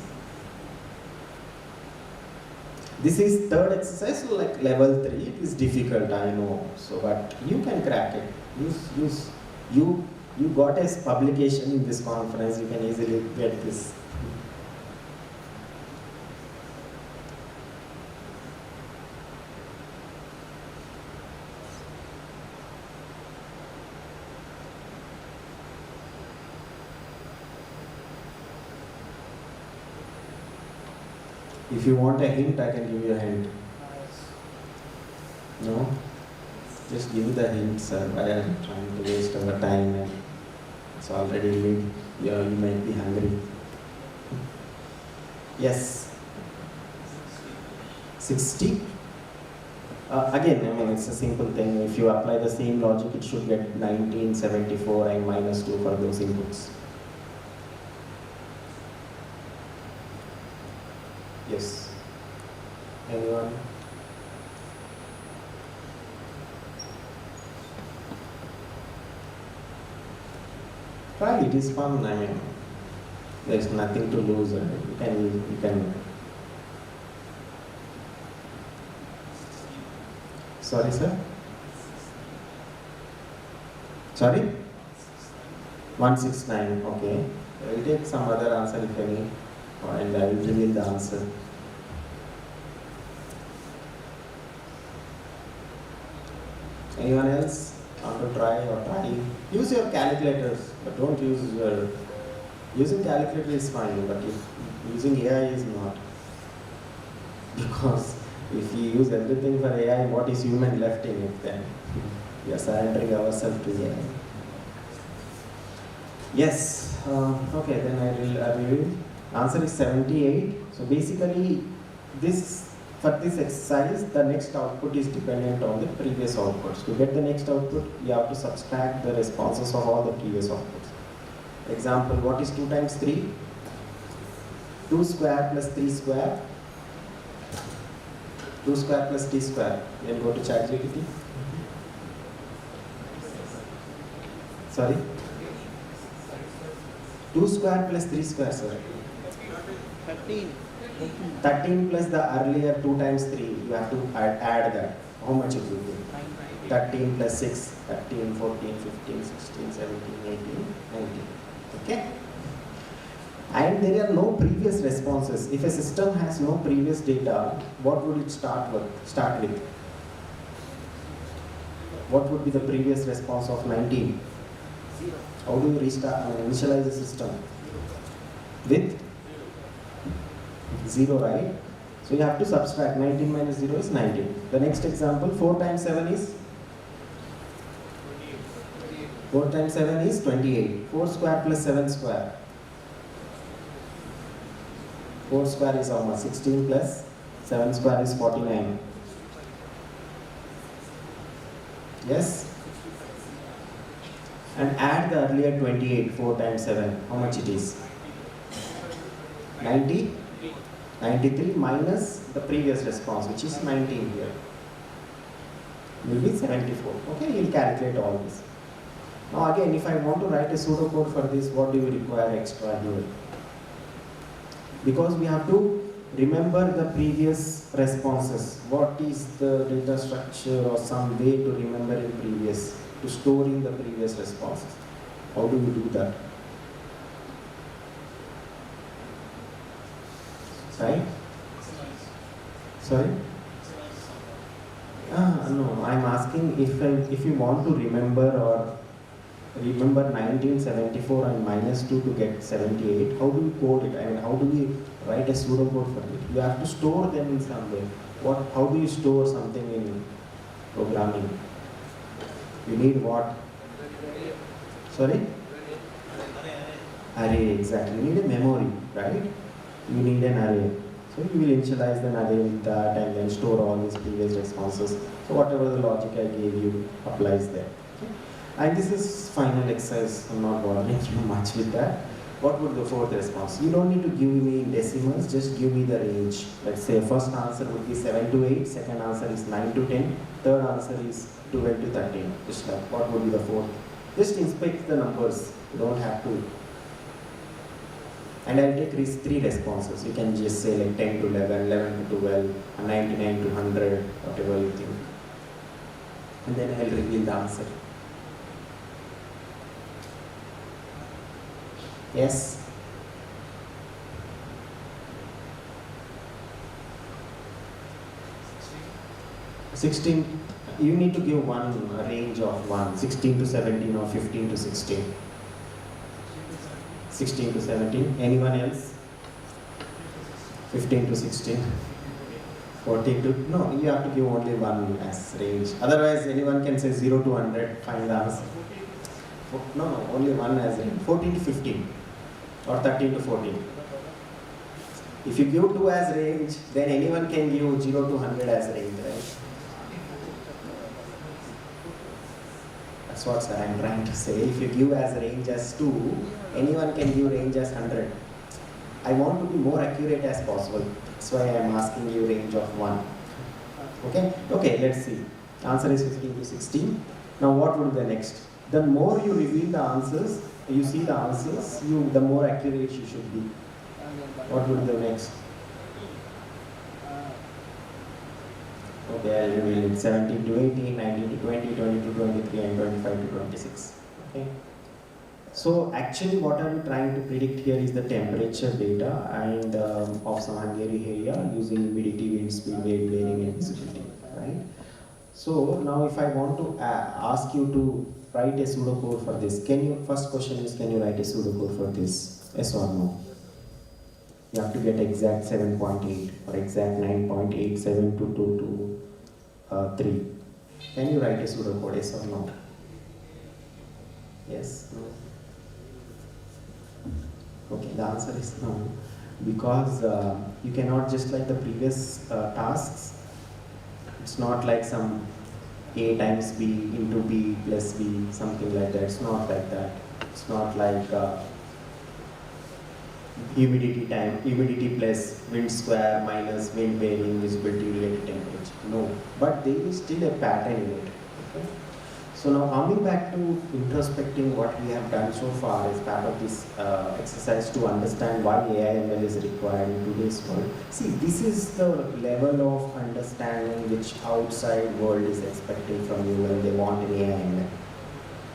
This is third exercise, so like level 3, it is difficult, I know. So, but you can crack it. You got a publication in this conference, you can easily get this. If you want a hint, I can give you a hint. No? Just give me the hint, sir. Why are you trying to waste our time? And it's already late. Yeah, you might be hungry. Yes? 60? Again, it's a simple thing. If you apply the same logic, it should get 1974 and minus 2 for those inputs. Yes. Anyone? Try it is fun. There's nothing to lose. You can. Sorry, sir. Sorry. 169. Okay. I will take some other answer if any. And I will reveal the answer. Anyone else want to try or try? Use your calculators, but don't use your... Using calculator is fine, but using AI is not. Because if you use everything for AI, what is human left in it then? We are surrendering ourselves to AI. Yes, okay, then I will review. Answer is 78. So basically, for this exercise, the next output is dependent on the previous outputs. To get the next output, you have to subtract the responses of all the previous outputs. Example, what is 2 times 3? 2 square plus 3 square. 2 square plus t square. Then go to ChatGPT. Sorry? 2 square plus 3 square, sir.
13.
13 plus the earlier 2 times 3. You have to add that. How much it will be? 13 plus 6. 13, 14, 15, 16, 17, 18, 19. Okay? And there are no previous responses. If a system has no previous data, what would it start with? What would be the previous response of 19?
0.
How do you initialize the system? With 0, right? So you have to subtract. 19 minus 0 is 19. The next example, 4 times 7 is? 4 times 7 is 28. 4 square plus 7 square. 4 square is how much? 16 plus 7 square is 49. Yes? And add the earlier 28, 4 times 7. How much it is? 90? 93 minus the previous response, which is 19 here. Will be 74. Okay, you'll calculate all this. Now again, if I want to write a pseudocode for this, what do you require extra here? Because we have to remember the previous responses. What is the data structure or some way to remember in previous, to store in the previous responses? How do you do that? Right? Sorry? No, I'm asking if you want to remember 1974 and minus 2 to get 78, how do you code it? I mean, how do we write a pseudocode for it? You have to store them in some way. How do you store something in programming? You need what? Sorry? Array, exactly. You need a memory, right? You need an array. So you will initialize an array with that and then store all these previous responses. So whatever the logic I gave you applies there. Okay? And this is final exercise. I'm not bothering you much with that. What would the fourth response? You don't need to give me decimals, just give me the range. Let's say first answer would be 7 to 8, second answer is 9 to 10, third answer is 12 to 13. Just like what would be the fourth? Just inspect the numbers. You don't have to. And I'll take 3 responses. You can just say like 10 to 11, 11 to 12, 99 to 100, whatever you think. And then I'll reveal the answer. Yes? $16. You need to give one range of 1, 16 to 17 or 15 to 16. 16 to 17. Anyone else? 15 to 16. 14 to... No, you have to give only one as range. Otherwise, anyone can say 0 to 100, find the answer. No, only one as range. 14 to 15 or 13 to 14. If you give 2 as range, then anyone can give 0 to 100 as range, right? That's what I'm trying to say. If you give as range as 2, anyone can give range as 100. I want to be more accurate as possible. That's why I'm asking you range of 1. Okay? Okay, let's see. Answer is 15 to 16. Now what would be the next? The more you reveal the answers, you see the answers, the more accurate you should be. What would be the next? Okay, I'll reveal it. 17 to 18, 19 to 20, 20 to 23, and 25 to 26. Okay. So actually what I'm trying to predict here is the temperature data and of some Hungary area using humidity, wind speed, wave bearing and visibility, right? So now if I want to ask you to write a pseudocode for this, first question is, can you write a pseudocode for this? Yes or no? You have to get exact 7.8 or exact 9.8722223. Can you write a pseudocode? Yes or no? Yes? No? Okay, the answer is no. Because you cannot, just like the previous tasks, it's not like some A times B into B plus B, something like that. It's not like that. It's not like humidity plus wind square minus wind bearing visibility related temperature. No, but there is still a pattern in it. Okay? So now coming back to introspecting what we have done so far as part of this exercise to understand why AI/ML is required in today's world. See, this is the level of understanding which outside world is expecting from you when they want an AI/ML.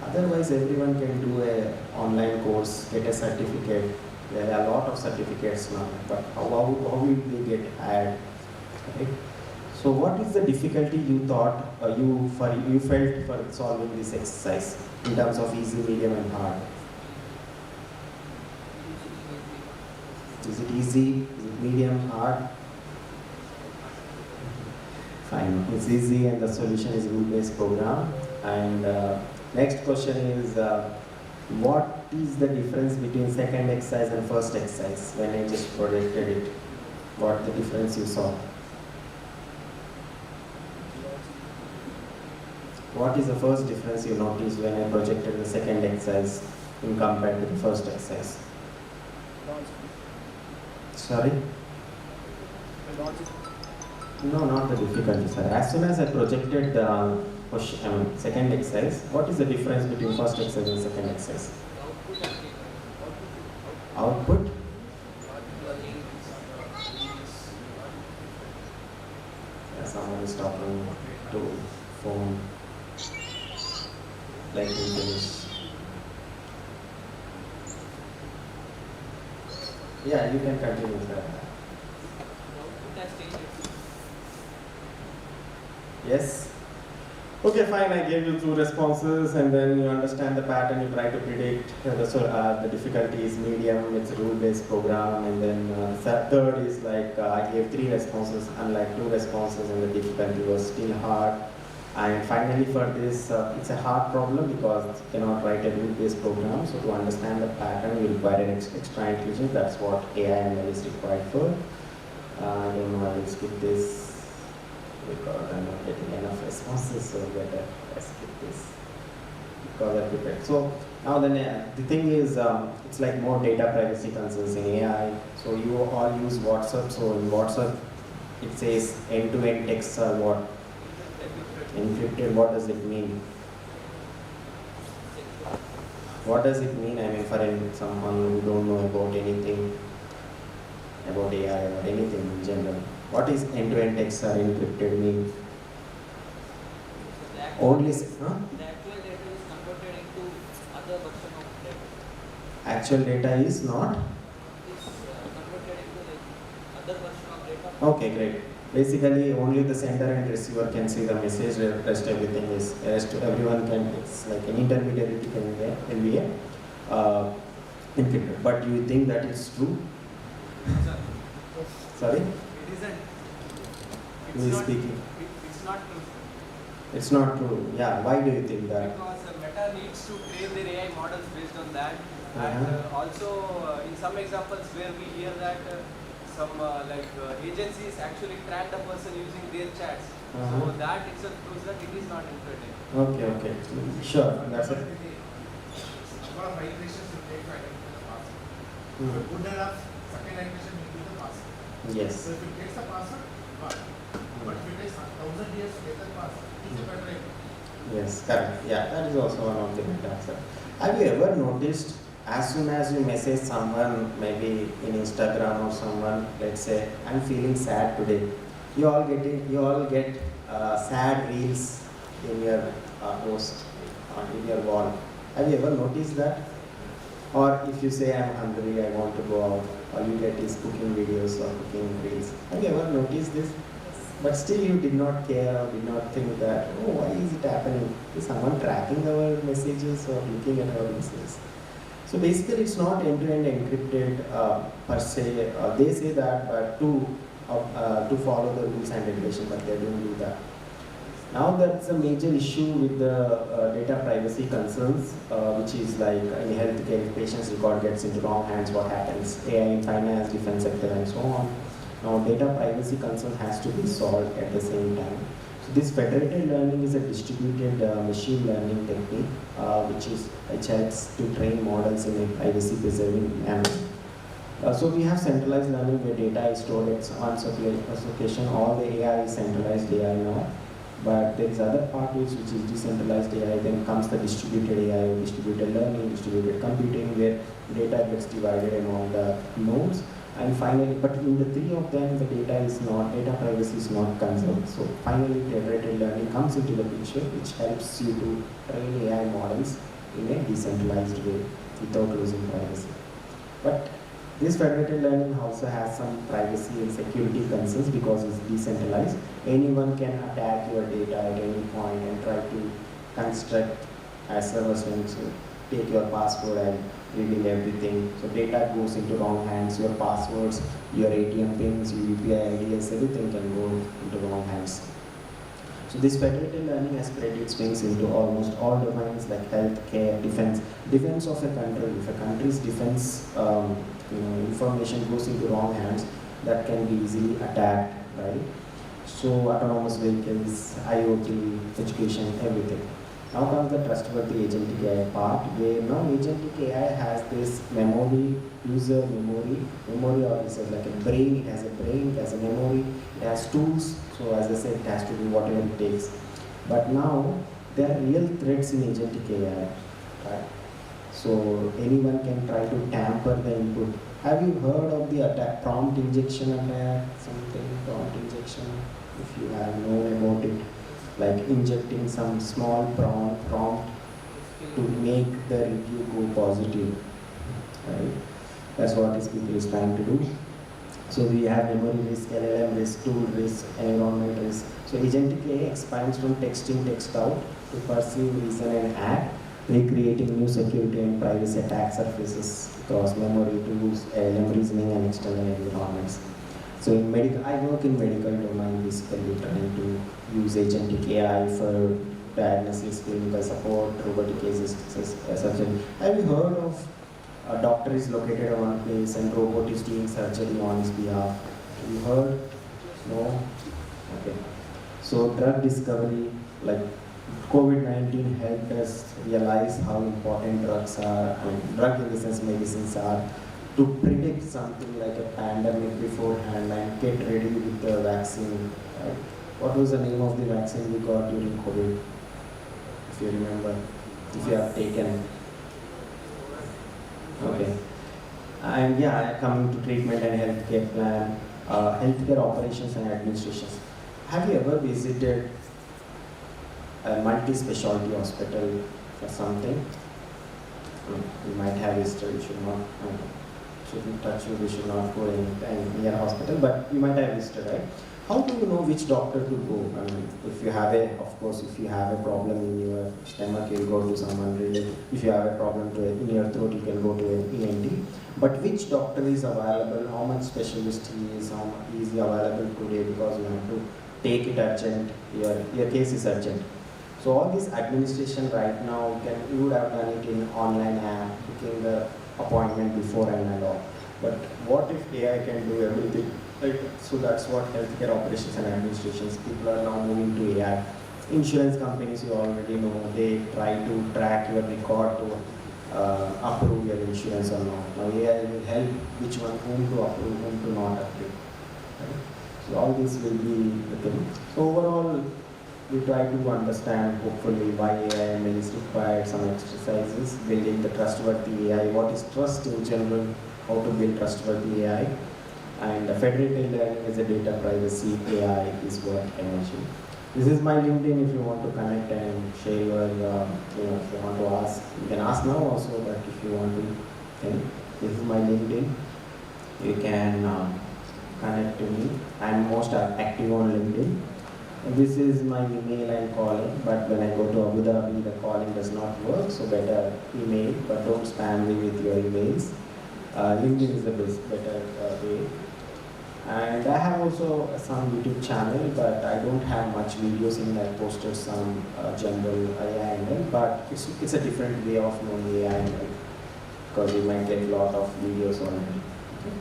Otherwise, everyone can do an online course, get a certificate. There are a lot of certificates now, but how will they get added? Right? So what is the difficulty you thought, you felt for solving this exercise in terms of easy, medium and hard? Is it easy? Is it medium, hard? Fine, it's easy and the solution is rule-based program. And next question is, what is the difference between second exercise and first exercise when I just projected it? What the difference you saw? What is the first difference you noticed when I projected the second exercise in compared to the first exercise? Sorry? No, not the difficulty, sir. As soon as I projected the second exercise, what is the difference between first exercise and second exercise? Output? Yeah, someone is talking to phone. Like we finish. Yeah, you can continue, sir. Yes? Okay, fine, I gave you 2 responses and then you understand the pattern, you try to predict. The difficulty is medium, it's a rule-based program, and then third is like I gave 3 responses, unlike 2 responses, and the difficulty was still hard. And finally for this, it's a hard problem because you cannot write a rule-based program. So to understand the pattern, you require an extra intelligence. That's what AI/ML is required for. I don't know, I will skip this because I'm not getting enough responses. So better I skip this because I prepared. So now then, the thing is, it's like more data privacy concerns in AI. So you all use WhatsApp. So in WhatsApp, it says end-to-end texts are what? Encrypted. What does it mean? What does it mean? I mean, for someone who don't know about anything about AI or anything in general, what is end-to-end text are encrypted mean? Only, huh?
The actual data is converted into other version of data.
Actual data is not?
It's converted into the other version of data.
Okay, great. Basically, only the sender and receiver can see the message. Rest everything is, everyone can. It's like an intermediary can be encrypted. But do you think that is true? Sorry?
It isn't.
Who is speaking?
It's not true.
It's not true. Yeah. Why do you think that?
Because Meta needs to train their AI models based on that. And also, in some examples where we hear that some agencies actually track the person using their chats. So that itself proves that it is not encrypted.
Okay. Sure. That's it.
Number of iterations will take to identify the password. So good enough, second iteration will be the password.
Yes.
So if it gets the password, but if it takes 1,000 years to get the password, it's a better idea.
Yes, correct. Yeah, that is also one of the good answer. Have you ever noticed, as soon as you message someone, maybe in Instagram or someone, let's say, I'm feeling sad today, you all get sad reels in your post, in your wall. Have you ever noticed that? Or if you say I'm hungry, I want to go out, all you get is cooking videos or cooking reels. Have you ever noticed this? but still you did not care or did not think that, oh, why is it happening? Is someone tracking our messages or looking at our messages? So basically it's not end-to-end encrypted per se. They say that, but to follow the rules and regulations, but they don't do that. Now that's a major issue with the data privacy concerns, which is like in healthcare, if patient's record gets into wrong hands, what happens? AI in finance, defense sector, and so on. Now data privacy concern has to be solved at the same time. So this federated learning is a distributed machine learning technique, which helps to train models in a privacy preserving manner. So we have centralized learning where data is stored at one location. All the AI is centralized AI now. But there is other part which is decentralized AI. Then comes the distributed AI, distributed learning, distributed computing, where data gets divided among the nodes. And finally, but in the three of them, the data privacy is not concerned. So finally, federated learning comes into the picture, which helps you to train AI models in a decentralized way without losing privacy. But this federated learning also has some privacy and security concerns because it's decentralized. Anyone can attack your data at any point and try to construct as servers when you take your password and reveal everything. So data goes into wrong hands, your passwords, your ATM pins, your UPI IDs, everything can go into wrong hands. So this federated learning has spread its wings into almost all domains like healthcare, defense of a country. If a country's defense information goes into wrong hands, that can be easily attacked, right? So autonomous vehicles, IoT, education, everything. Now comes the trustworthy agentic AI part, where now agentic AI has this memory, user memory or it's like a brain, it has a brain, it has a memory, it has tools, so as I said, it has to do whatever it takes. But now, there are real threats in agentic AI, right? So anyone can try to tamper the input. Have you heard of the attack, prompt injection attack, prompt injection? If you have known about it, like injecting some small prompt to make the review go positive, right? That's what this people is trying to do. So we have memory risk, LLM risk, tool risk, environment risk. So agentic AI expands from text in, text out to perceive, reason and act, recreating new security and privacy attack surfaces across memory, tools, LLM reasoning and external environments. So in medical, I work in medical domain, basically trying to use agentic AI for diagnosis, clinical support, robotic assist, surgery. Have you heard of a doctor is located at one place and robot is doing surgery on his behalf? Have you heard? No? Okay. So drug discovery, like COVID-19 helped us realize how important drugs are, and drug in the sense medicines are, to predict something like a pandemic beforehand and get ready with the vaccine. Right? What was the name of the vaccine we got during COVID? If you remember, if you have taken. Okay. And yeah, coming to treatment and healthcare plan, healthcare operations and administrations. Have you ever visited a multi-specialty hospital or something? You might have visited, you should not. Shouldn't touch you, we should not go in near hospital, but you might have visited, right? How do you know which doctor to go? I mean, if you have of course, if you have a problem in your stomach, you'll go to someone related. If you have a problem in your throat, you can go to an ENT. But which doctor is available, how much specialist he is, how much is he available today, because you have to take it urgent, your case is urgent. So all this administration right now, you would have done it in online app, booking the appointment before and all. But what if AI can do everything? Like, so that's what healthcare operations and administrations, people are now moving to AI. Insurance companies, you already know, they try to track your record to approve your insurance or not. Now AI will help which one, whom to approve, whom to not approve. Right? So all this will be the thing. So overall, we try to understand hopefully why AI ML is required, some exercises, building the trustworthy AI, what is trust in general, how to build trustworthy AI, and federated learning as a data privacy AI is what I mentioned. This is my LinkedIn if you want to connect and share your, if you want to ask, you can ask now also, but if you want to, then this is my LinkedIn. You can connect to me I'm most active on LinkedIn. And this is my email and calling, but when I go to Abu Dhabi, the calling does not work, so better email, but don't spam me with your emails. LinkedIn is the better way. And I have also some YouTube channel, but I don't have much videos in it. I posted some general AI ML, but it's a different way of knowing AI ML, because you might get a lot of videos on it. Okay.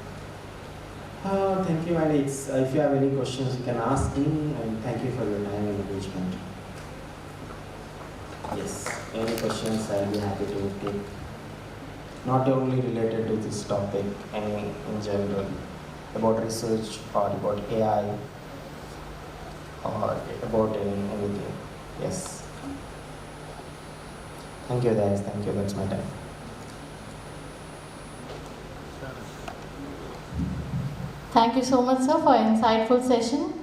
Thank you, and if you have any questions, you can ask me, and thank you for your time and engagement. Yes, any questions, I'll be happy to take. Not only related to this topic, any in general, about research or about AI or about anything. Yes. Thank you guys, thank you, that's my time.
Thank you so much, sir, for an insightful session.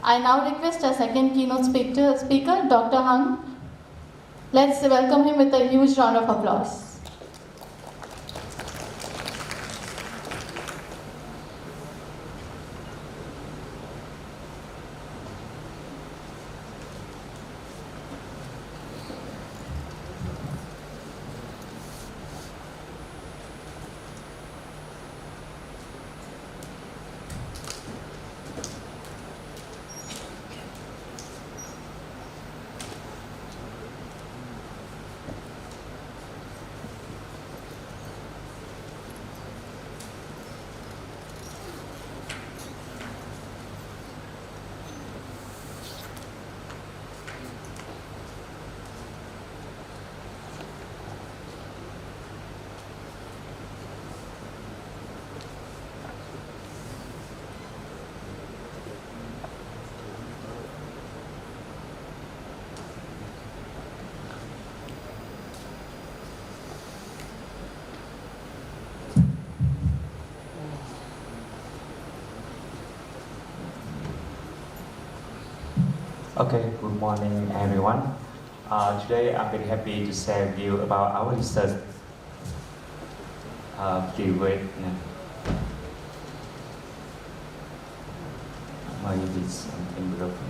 I now request our second keynote speaker, Dr. Hung. Let's welcome him with a huge round of applause.
Okay, good morning everyone. Today I'm very happy to share with you about our research field with maybe something broken.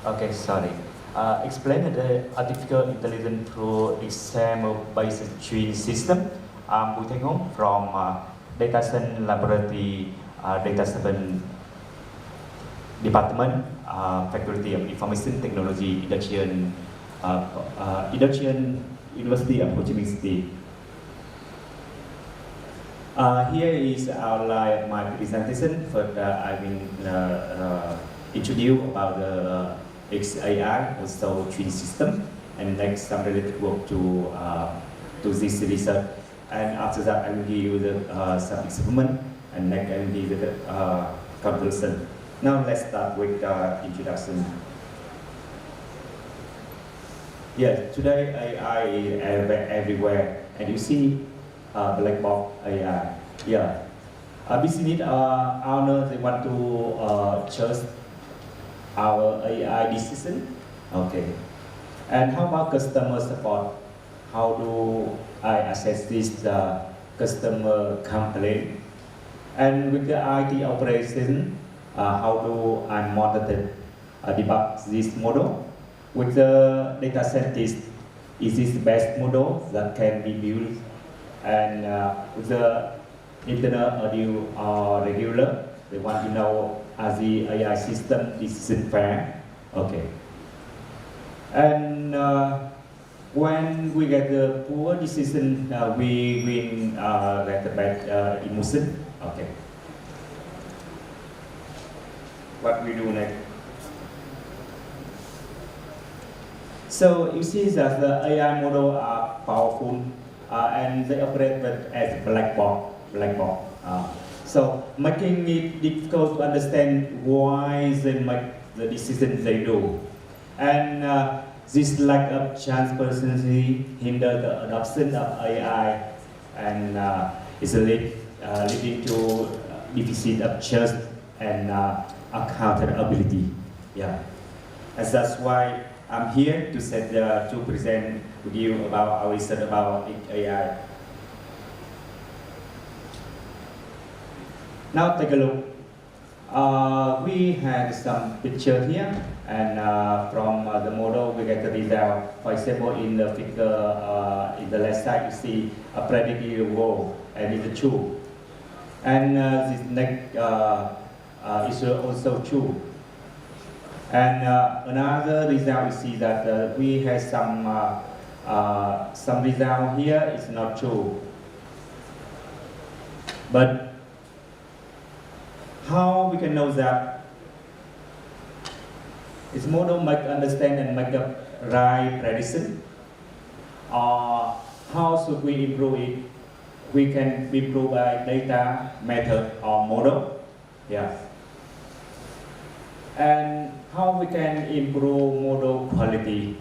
Okay, sorry. Explain the artificial intelligence through exam-based training system. I'm Thanh from Data Science Laboratory, Data Science Department, Faculty of Information Technology, Industrial University of Ho Chi Minh City. Here is outline of my presentation. First, I will introduce about the XAI, also training system, and next some related work to this research. And after that, I will give you the some experiment, and next I will give you the conclusion. Now let's start with the introduction. Yes, today AI is everywhere, and you see black box AI. Yeah, business owner they want to choose our AI decision. Okay, and how about customer support? How do I assess this customer complaint? And with the IT operation, how do I monitor, debug this model? With the data scientist, is this the best model that can be built? And with the internal audio or regular, they want to know as the AI system decision fair. Okay. And when we get the poor decision, we get the bad emotion. Okay. What we do next? So you see that the AI model are powerful and they operate as black box. So making it difficult to understand why they make the decisions they do. And this lack of transparency hinder the adoption of AI and is leading to deficit of trust and accountability. Yeah, and that's why I'm here to present with you about our research about AI. Now take a look. We have some picture here, and from the model we get the result. For example, in the figure in the left side, you see a predicate wall, and it's true. And this next is also true. And another result, you see that we have some result here is not true. But how we can know that its model might understand and make a right prediction, or how should we improve it? We can improve by data, method, or model. Yeah. And how we can improve model quality?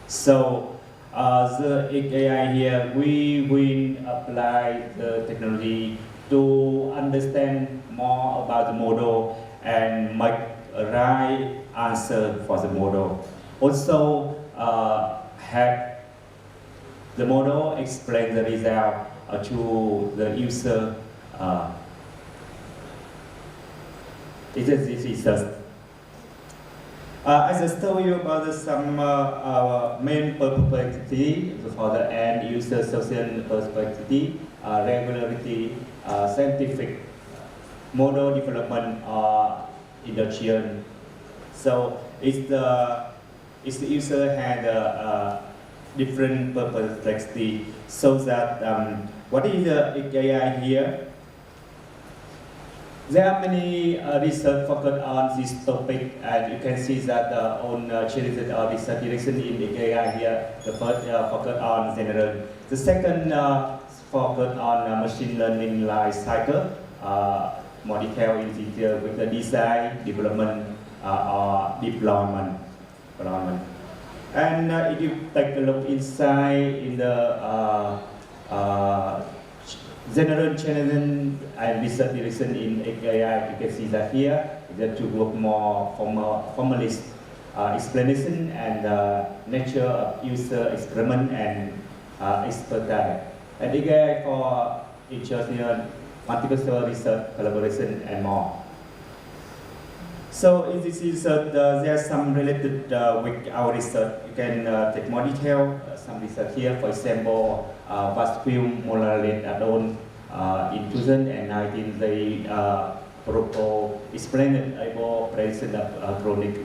So the AI here, we will apply the technology to understand more about the model and make a right answer for the model. Also, have the model explain the result to the user. This is as I told you about some main perspective for the end user social perspective, regularity, scientific, model development, or industrial. So it's the user had a different perspective. So that what is the AI here? There are many research focused on this topic, and you can see that on changes or research direction in AI here. The first focus on general. The second focus on machine learning life cycle, more detail in detail with the design, development, or deployment. And if you take a look inside in the general challenge and research direction in AI, you can see that here that to work more formalist explanation and nature of user experiment and expertise. And again for international multiple research collaboration and more. So in this research, there are some related with our research. You can take more detail. Some research here, for example, Vasquez Molarlet et al. In 2019, they explained able prediction of chronic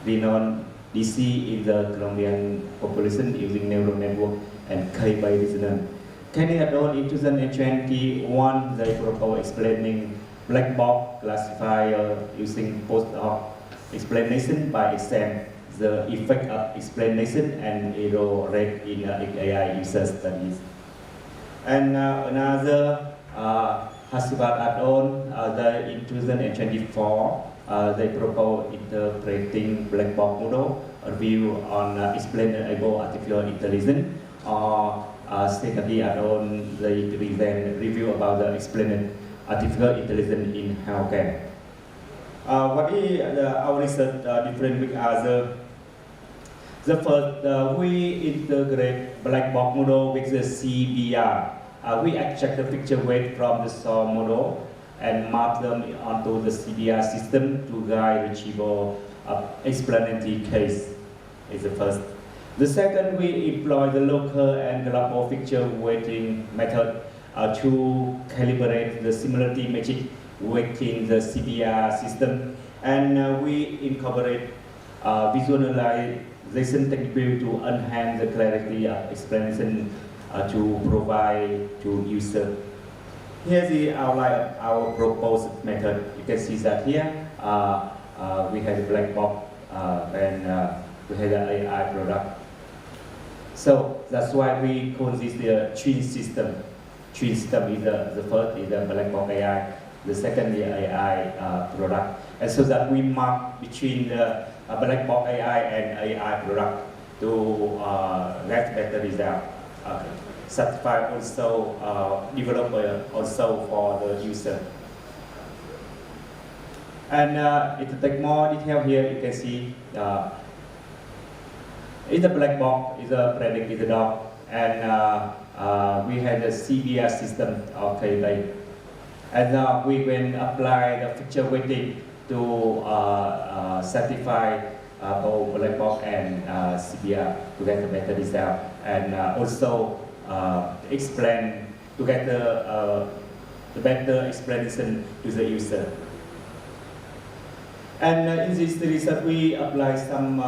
renal disease in the Colombian population using neural network and K-based resonance. Kenny et al. In 2021, they proposed explaining black box classifier using post-hoc explanation by exam, the effect of explanation and error rate in AI user studies. And another, Hasibat et al., in 2024, they proposed interpreting black box model, a review on explainable artificial intelligence, or secondly, et al., they present review about the explained artificial intelligence in healthcare. What is our research different with other? The first, we integrate black box model with the CBR. We extract the picture weight from the source model and map them onto the CBR system to guide retrieval explanatory case. Is the first. The second, we employ the local and global picture weighting method to calibrate the similarity matrix within the CBR system, and we incorporate visualization technique to enhance the clarity of explanation to provide to user. Here's the outline of our proposed method. You can see that here we have a black box and we have an AI product. So that's why we call this the twin system. Twin system is the first is the black box AI, the second is AI product. And so that we map between the black box AI and AI product to get better result. Certified also developer also for the user. And if you take more detail here, you can see It's a black box, it's a predict, it's a dog, and we had a CBR system, okay, and we can apply the feature weighting to certify both black box and CBR to get a better result, and also explain to get the better explanation to the user. And in this research, we apply some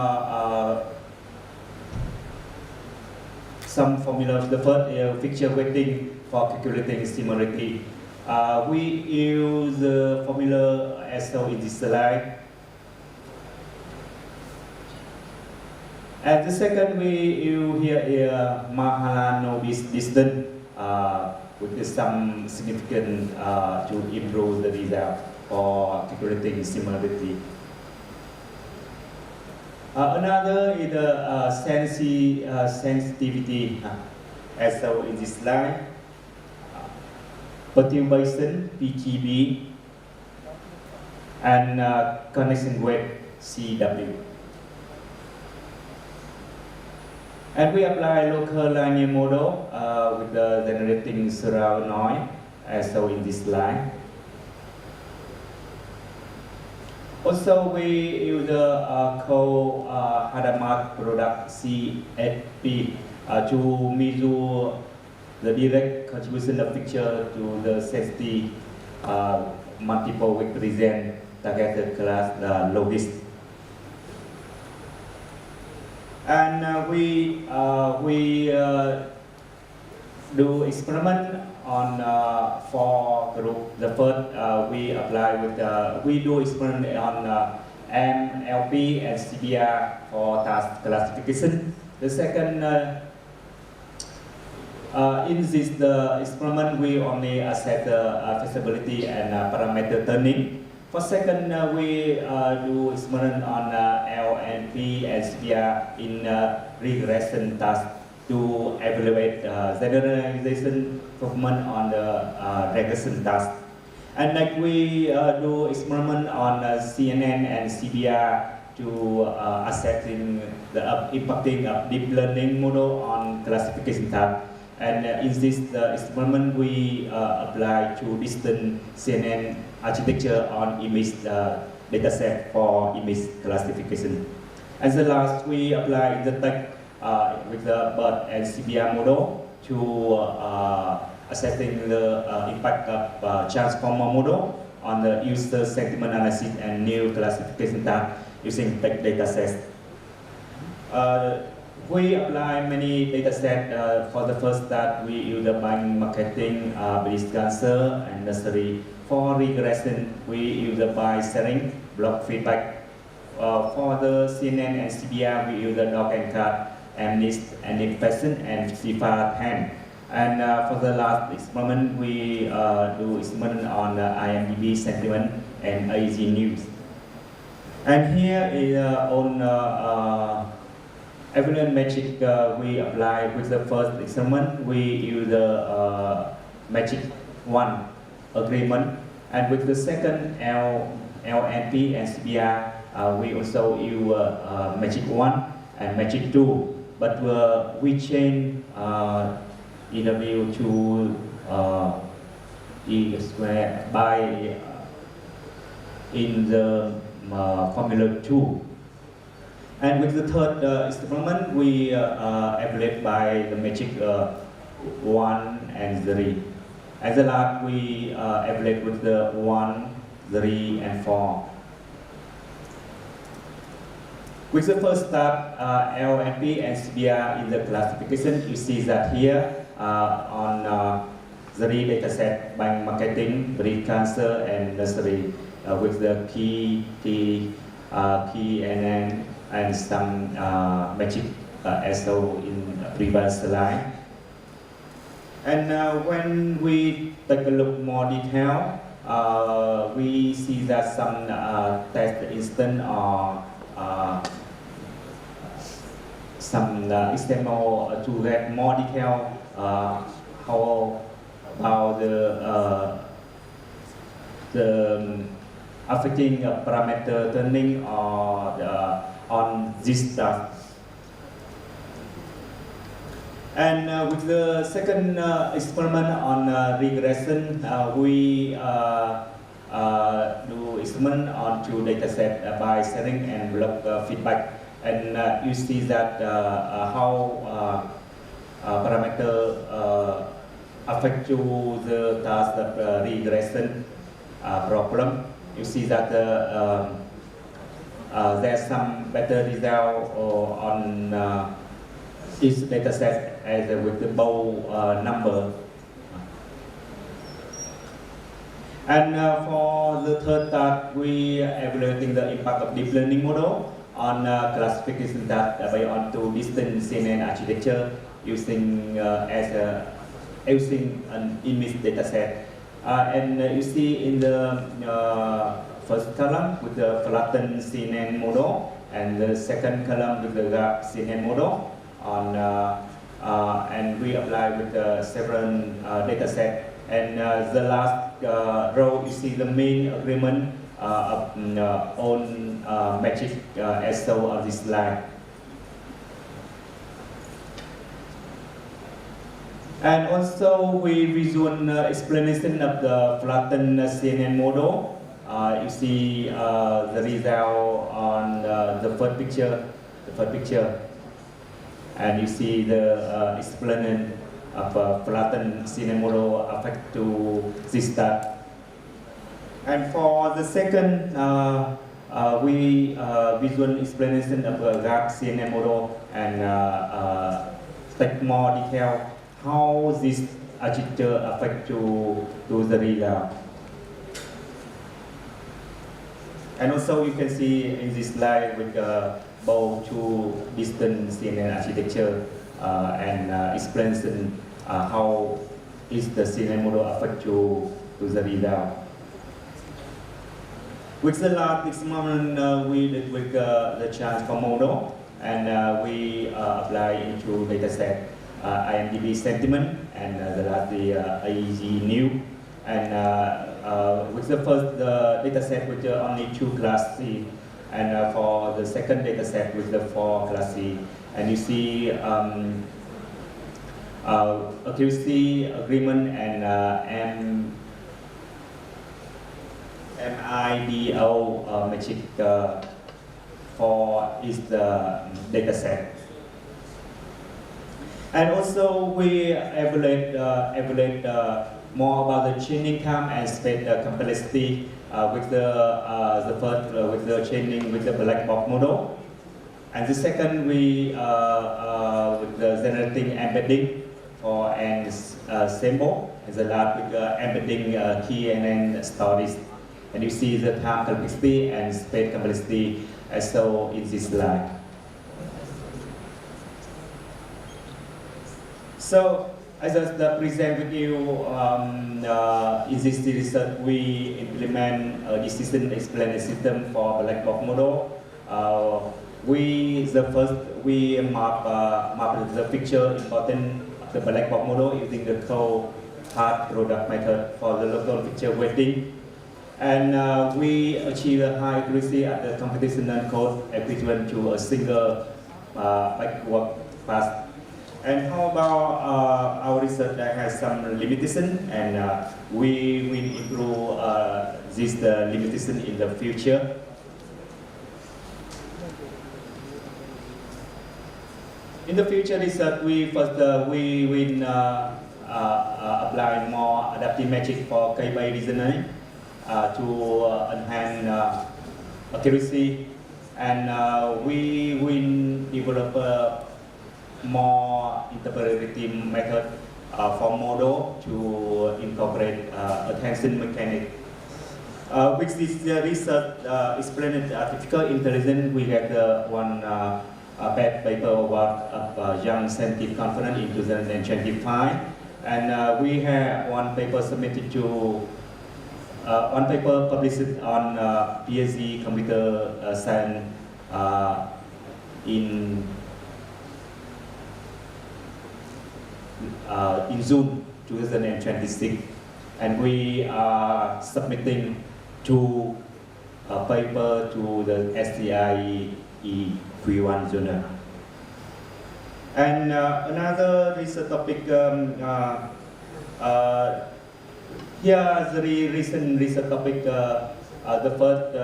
formula. The first feature weighting for calculating similarity. We use the formula as shown in this slide. And the second, we use here Mahalanobis distance with some significant to improve the result for calculating similarity. Another is the sensitivity, as shown in this slide. Perturbation, PGB, and connection weight, CW. And we apply local linear model with the generating surround noise, as shown in this slide. Also, we use the co-Hadamard product CSP to measure the direct contribution of feature to the safety multiple weight present targeted class logist. And we do experiment on 4 group. The first we apply with we do experiment on MLP and CBR for task classification. The second in this experiment we only assess the feasibility and parameter turning. For second, we do experiment on LNP and CBR in regression task to evaluate generalization improvement on the regression task. And like we do experiment on CNN and CBR to assessing the impacting of deep learning model on classification task. And in this experiment, we apply to distant CNN architecture on image dataset for image classification. And the last, we apply the tech with the BERT and CBR model to assessing the impact of transformer model on the user sentiment analysis and new classification task using tech datasets. We apply many datasets. For the first start, we use the bank marketing, breast cancer, and nursery. For regression, we use the by sharing, block feedback. For the CNN and CBR, we use the dog and cat, amnist, and infection, and CFA 10. And for the last experiment, we do experiment on IMDb sentiment and AZ News. And here is on evidence metric we apply with the first experiment. We use the metric 1 agreement, and with the second LNP and CBR, we also use metric 1 and metric 2, but we change EW to E square by in the formula 2. And with the third experiment, we evaluate by the metric 1 and 3. And the last, we evaluate with the 1, 3, and 4. With the first step, LNP and CBR in the classification, you see that here on 3 dataset, bank marketing, breast cancer, and nursery, with the key, NN, and some metric SO in previous slide. And when we take a look more detail, we see that some test instance or some example to get more detail how about the affecting parameter turning or on this stuff. And with the second experiment on regression, we do experiment on two dataset by sharing and log feedback. And you see that how parameter affect to the task of regression problem. You see that there's some better result on each dataset as with the bow number. And for the third task, we are evaluating the impact of deep learning model on classification data by onto distance CNN architecture using using an image dataset. And you see in the first column with the flattened CNN model, and the second column with the gap CNN model on, and we apply with several dataset. And the last row, you see the main agreement on metric as shown on this slide. And also we visual explanation of the flattened CNN model. You see the result on the first picture, and you see the explanation of flattened CNN model affect to this data. And for the second, we visual explanation of the gap CNN model and take more detail how this architecture affect to the result. And also you can see in this slide with both two distant CNN architecture and explain how is the CNN model affect to the result. With the last experiment, we did with the transfer model, and we apply into dataset IMDb sentiment, and the last the IEEE new. And with the first dataset with only 2 class C, and for the second dataset with the 4 class C, and you see accuracy, agreement, and MIDO metric for is the dataset. And also we evaluate more about the training time and space complexity with the first with the training with the black box model, and the second we with the generating embedding for and symbol, and the last with embedding key and then stories. And you see the time complexity and space complexity as so in this slide. So I just present with you in this research we implement a decision explanation system for black box model. We map the picture important of the black box model using the code path product method for the local picture weighting. And we achieve a high accuracy at the computational code equivalent to a single backward pass. And how about our research that has some limitation, and we will improve this limitation in the future. In the future research, we first we will apply more adaptive metric for K-by reasoning to enhance accuracy, and we will develop more interpretive method for model to incorporate attention mechanics. With this research explained artificial intelligence, we get one paper work of Young Scientific Conference in 2025, and we have one paper submitted to one paper published on PhD computer science in June 2026, and we are submitting 2 paper to the SCIE Q1 journal. And another research topic, here is the recent research topic, the first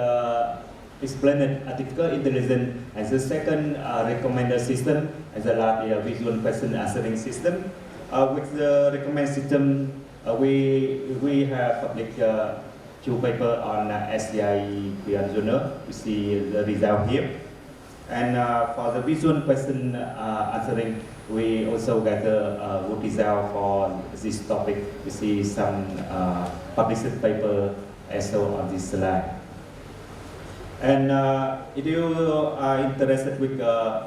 explained artificial intelligence, and the second recommender system, and the last visual question answering system. With the recommend system, we have published two papers on SCI journal. You see the result here. And for the visual question answering, we also got a good result for this topic. You see some published paper also on this slide. And if you are interested with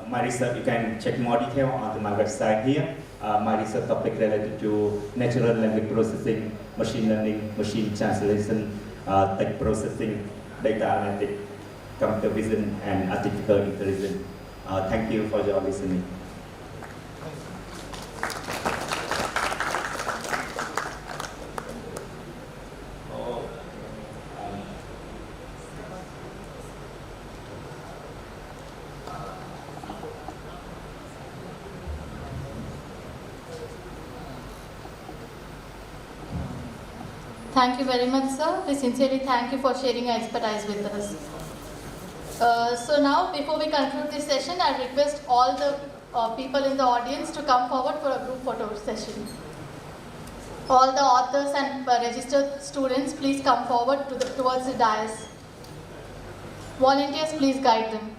my research, you can check more detail on my website here. My research topic related to natural language processing, machine learning, machine translation, text processing, data analytics, computer vision, and artificial intelligence. Thank you for your listening.
Thank you very much, sir. We sincerely thank you for sharing your expertise with us. So now, before we conclude this session, I request all the people in the audience to come forward for a group photo session. All the authors and registered students, please come forward towards the dais. Volunteers, please guide them.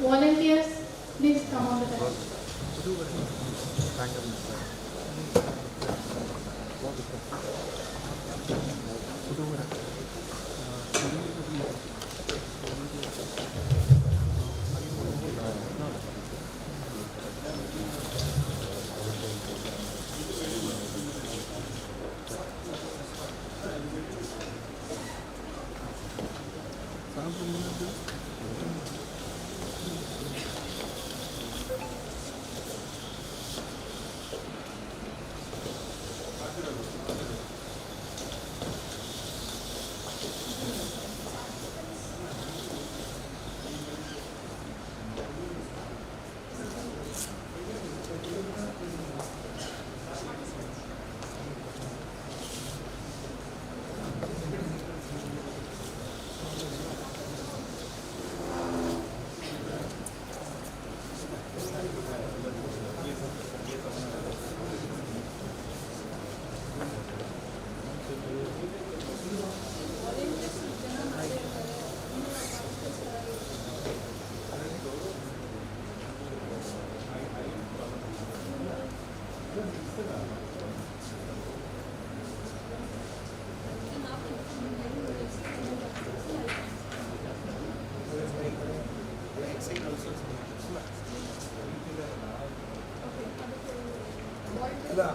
Volunteers, please come on the dais.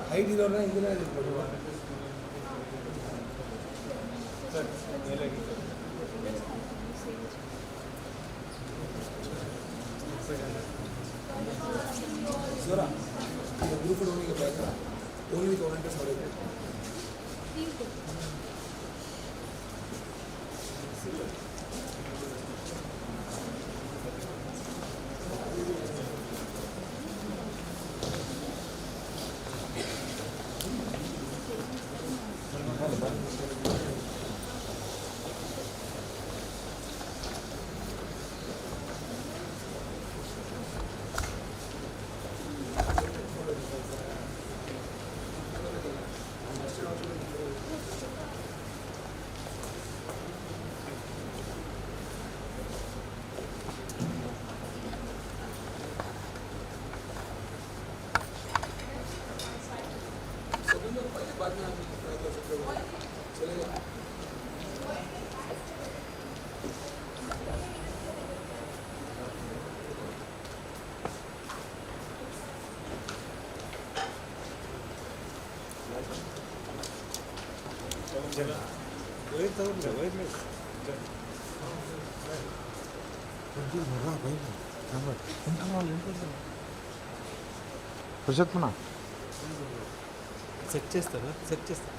height ಇರೋಣ ಇದನ್ನ ಕೊಡುವ sir ಮೇಲೆ ಸರ ಇದು group ಓನಿಗೆ ಬೇಕಾ only volunteers ಅವರಿಗೆ Rohit
ప్రశాంతమా set చేస్తారా set చేస్తా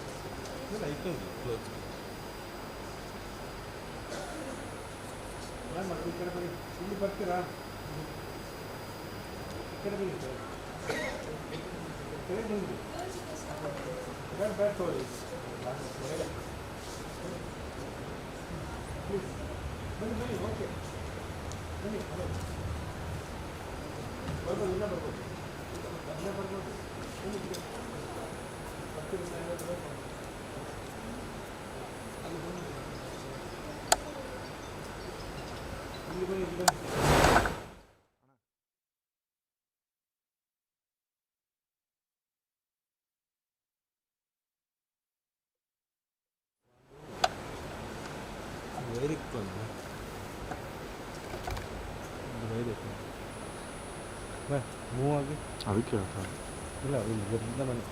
అయిపోయింది క్లోజ్ ఇక్కడ ಇಲ್ಲಿ ಬರ್ತೀರಾ ಈ ಕಡೆ ಬನ್ನಿ ಸರ್ ಕೆಳಗೆ ಬನ್ನಿ ಬ್ಯಾಡ್ ತೋರಿ ಪ್ಲೀಸ್ ಬನ್ನಿ ಬನ್ನಿ ಓಕೆ ಬನ್ನಿ ಬರ್ಬೋದು ಇಲ್ಲ ಬರ್ಬೋದು ಇಲ್ಲ ಬರ್ಬೋದು ಬನ್ನಿ ಬರ್ತೀರಿ ಅಲ್ಲಿ ಬನ್ನಿ ಇಲ್ಲಿ ಬನ್ನಿ ಇಲ್ಲಿ ಬನ್ನಿ ಮೂವ್ ಆಗಿ ಅದಕ್ಕೆ ಇಲ್ಲ ಇಲ್ಲಿ ಬನ್ನಿ ಬನ್ನಿ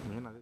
ಏನು ಅದೇ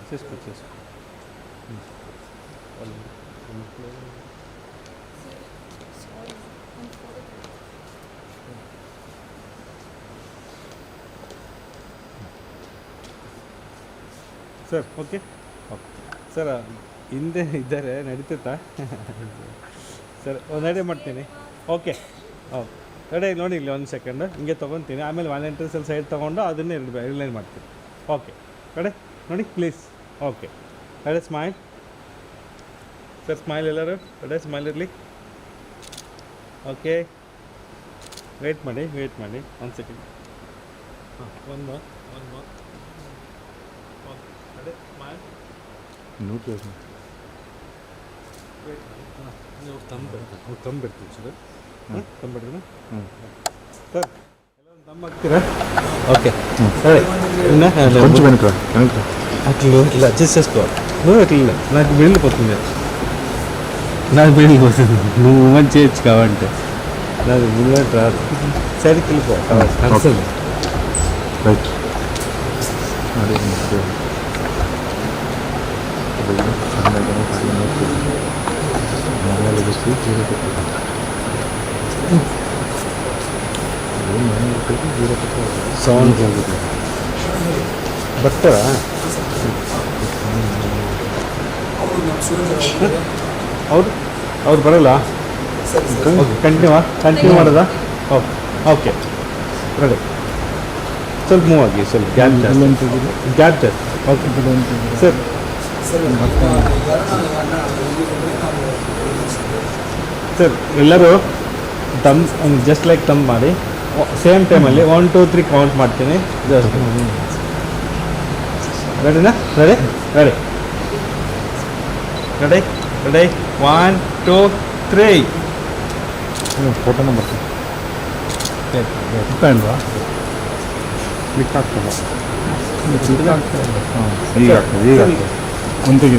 చేసుకో చేసుకో ಸರ್ ಓಕೆ ಓಕೆ ಸರ್ ಹಿಂದೆ ಇದ್ದಾರೆ ನಡೀತೈತಾ ಸರ್ ಒಂದು ಐಡಿಯಾ ಮಾಡ್ತೀನಿ ಓಕೆ ಓಕೆ ರೆಡಿ ನೋಡಿ ಇಲ್ಲಿ ಒಂದು ಸೆಕೆಂಡು ಹಿಂಗೆ ತೊಗೊತೀನಿ ಆಮೇಲೆ ವಾಲಂಟಿಯರ್ಸಲ್ಲಿ ಸೈಡ್ ತೊಗೊಂಡು ಅದನ್ನೇ ರಿಲೈನ್ ಮಾಡ್ತೀನಿ ಓಕೆ ಕಡೆ ನೋಡಿ please okay ready smile sir smile ಎಲ್ಲರೂ ರೆಡಿ ಸ್ಮೈಲ್ ಇರಲಿ ಓಕೆ ವೆಯ್ಟ್ ಮಾಡಿ ಒಂದು ಸೆಕೆಂಡ್ ಹಾಂ one more okay ready smile not wait ಹಾಂ ನೀವು ತಂಬಿಡ್ತೀವಿ ಸರ್ ತಂಬಿಡ್ರಿ ಸರ್ ದಮ್ ಹಾಕ್ತೀರಾ ఓకే సరే కొంచెం వెనక అట్లా ఇలా అడ్జస్ట్ చేసుకో నువ్వు అట్లా నాకు వెళ్ళిపోతుంది నువ్వు మంచి చేయొచ్చు కావంటే నాకు బుల్లెట్ రాదు సైడ్కి వెళ్ళిపో అసలు రైట్ ಸೌಂಡ್ ಬರ್ತಾರಾ ಅವ್ರು ಬರೋಲ್ಲ ಓಕೆ ಕಂಟಿನ್ಯೂ ಮಾಡೋದಾ ಓಕೆ ಓಕೆ ರೆಡಿ ಸ್ವಲ್ಪ ಮೂವ್ ಆಗಿ ಸ್ವಲ್ಪ ಗ್ಯಾಪ್ ಓಕೆ ಸರ್ ಸರ್ ಎಲ್ಲರೂ ದಮ್ ಜಸ್ಟ್ ಲೈಕ್ ದಮ್ ಮಾಡಿ ಸೇಮ್ ಟೈಮಲ್ಲಿ 1 2 3 ಕೌಂಟ್ ಮಾಡ್ತೀನಿ ಜಸ್ಟ್ ರೆಡಿನಾ ರೆಡಿ ರೆಡಿ ರೆಡಿ ರೆಡಿ 1 2 3 ಫೋಟೋನ ಬರ್ತೀನಿ ಇಲ್ವಾ ಕ್ಲಿಕ್ ಆಗ್ತಲ್ಲ ಈಗ ಆಗ್ತದೆ ಈಗ ಒಂದಿಗೆ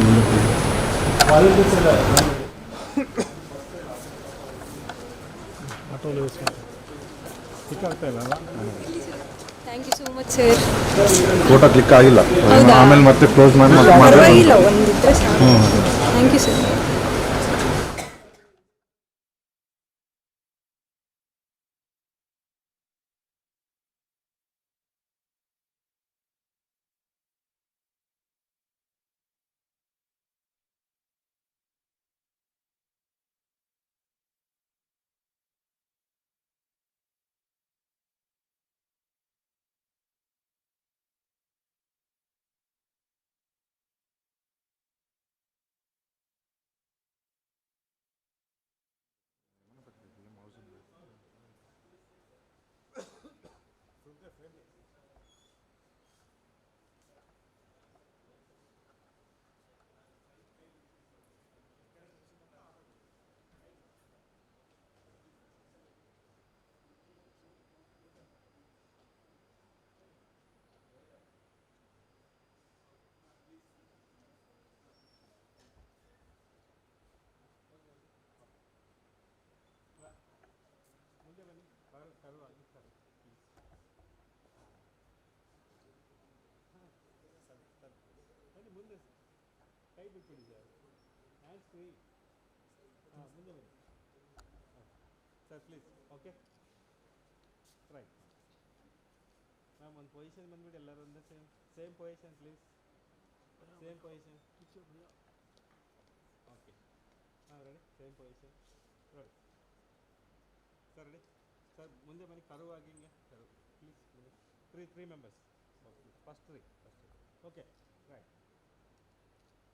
ಆಟೋಲ್ಲಿ ಕ್ಲಿಕ್ ಆಗ್ತಾ ಇಲ್ಲ
thank you so much sir
photo click ಆಗಿಲ್ಲ ಆಮೇಲೆ ಮತ್ತೆ ಕ್ಲೋಸ್ ಮಾಡಿ
ಪರವಾಗಿಲ್ಲ ಒಂದಿದ್ರೆ ಥ್ಯಾಂಕ್ ಯು ಸರ್
ಬಿಟ್ಬಿಡಿ ಸರ್. Hands free. ಹಾಂ, ಮುಂದೆ ಬನ್ನಿ. Sir please. Okay, right ma'am. ಒಂದು ಪೊಸಿಷನ್ ಬಂದುಬಿಡಿ ಎಲ್ಲರೂ ಒಂದೇ same position please. Same position. Okay, ಹಾಂ ready. Same position ready. Sir ready. Sir ಮುಂದೆ ಬನ್ನಿ. ಕರುವಾಗಿ ಹಿಂಗೆ ಕರು ಪ್ಲೀಸ್. ಮುಂದೆ three members. Okay, first three. Okay, right.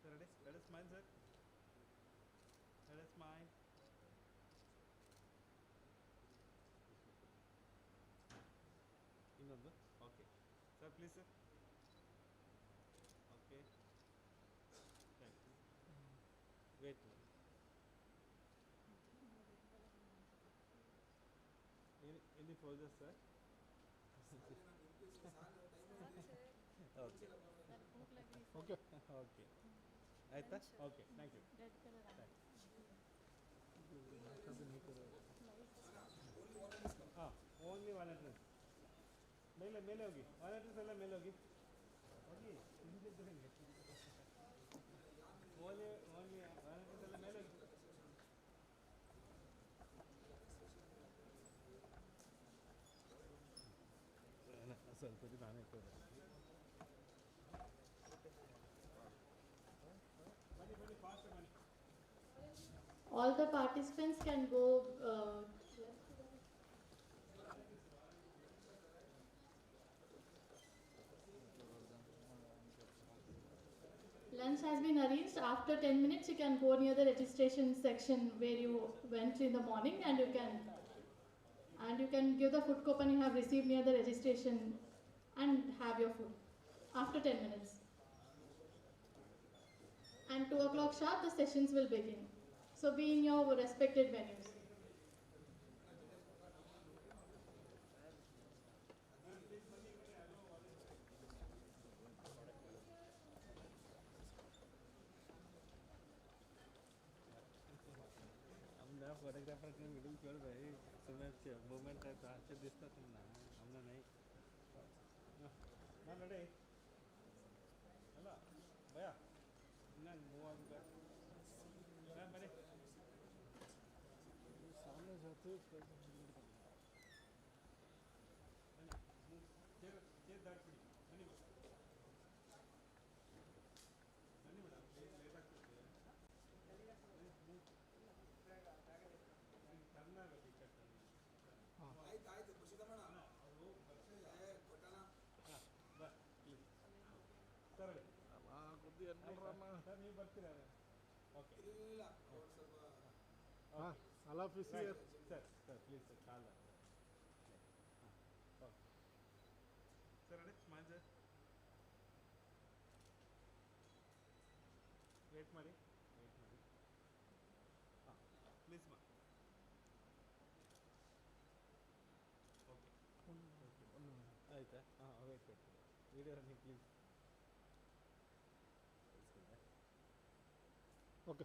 Sir ready. Let us smile sir. Let us smile. ಇನ್ನೊಂದು. Okay sir please sir. Okay, thank you. Wait. Any process sir? Okay okay okay ಆಯಿತಾ? Okay, thank you. ಹಾಂ, only volunteers. ಮೇಲೆ ಹೋಗಿ. Volunteers ಎಲ್ಲ ಮೇಲೆ ಹೋಗಿ. Only volunteers ಎಲ್ಲ ಮೇಲೆ ಹೋಗಿ. ಸ್ವಲ್ಪ ನಾನೇ ಬನ್ನಿ ಫಾಸ್ಟ್ ಬನ್ನಿ.
All the participants can go. Lunch has been arranged. After 10 minutes, you can go near the registration section where you went in the morning, and you can give the food coupon you have received near the registration and have your food after 10 minutes. And 2 o'clock sharp, the sessions will begin. So be in your respected venues.
आमना photographer ने video कर भाई सुबह movement है तो अच्छे दिखता तुम ना हमने नहीं ना लड़े हेलो भैया ना मूव ऑन कर ना बड़े सामने जाते चेर दाट पड़ी नहीं मैडम लेट आते
ಆಯ್ತು ಖುಷಿದಮ್ಮಣ ಕೊಟ್ಟಣ
ಸರ್ ನೀವು ಬರ್ತೀರಾ? ಓಕೆ
ಇಲ್ಲ ಸ್ವಲ್ಪ
ಅಲ್ಲ office sir please sir call okay sir ಅಡೆ ಸ್ಮೈಲ್ ಸರ್ ವೇಟ್ ಮಾಡಿ ಹಾಂ ಪ್ಲೀಸ್ ಮಾ ಓಕೆ ಆಯಿತಾ? ಹಾಂ wait video running please. Okay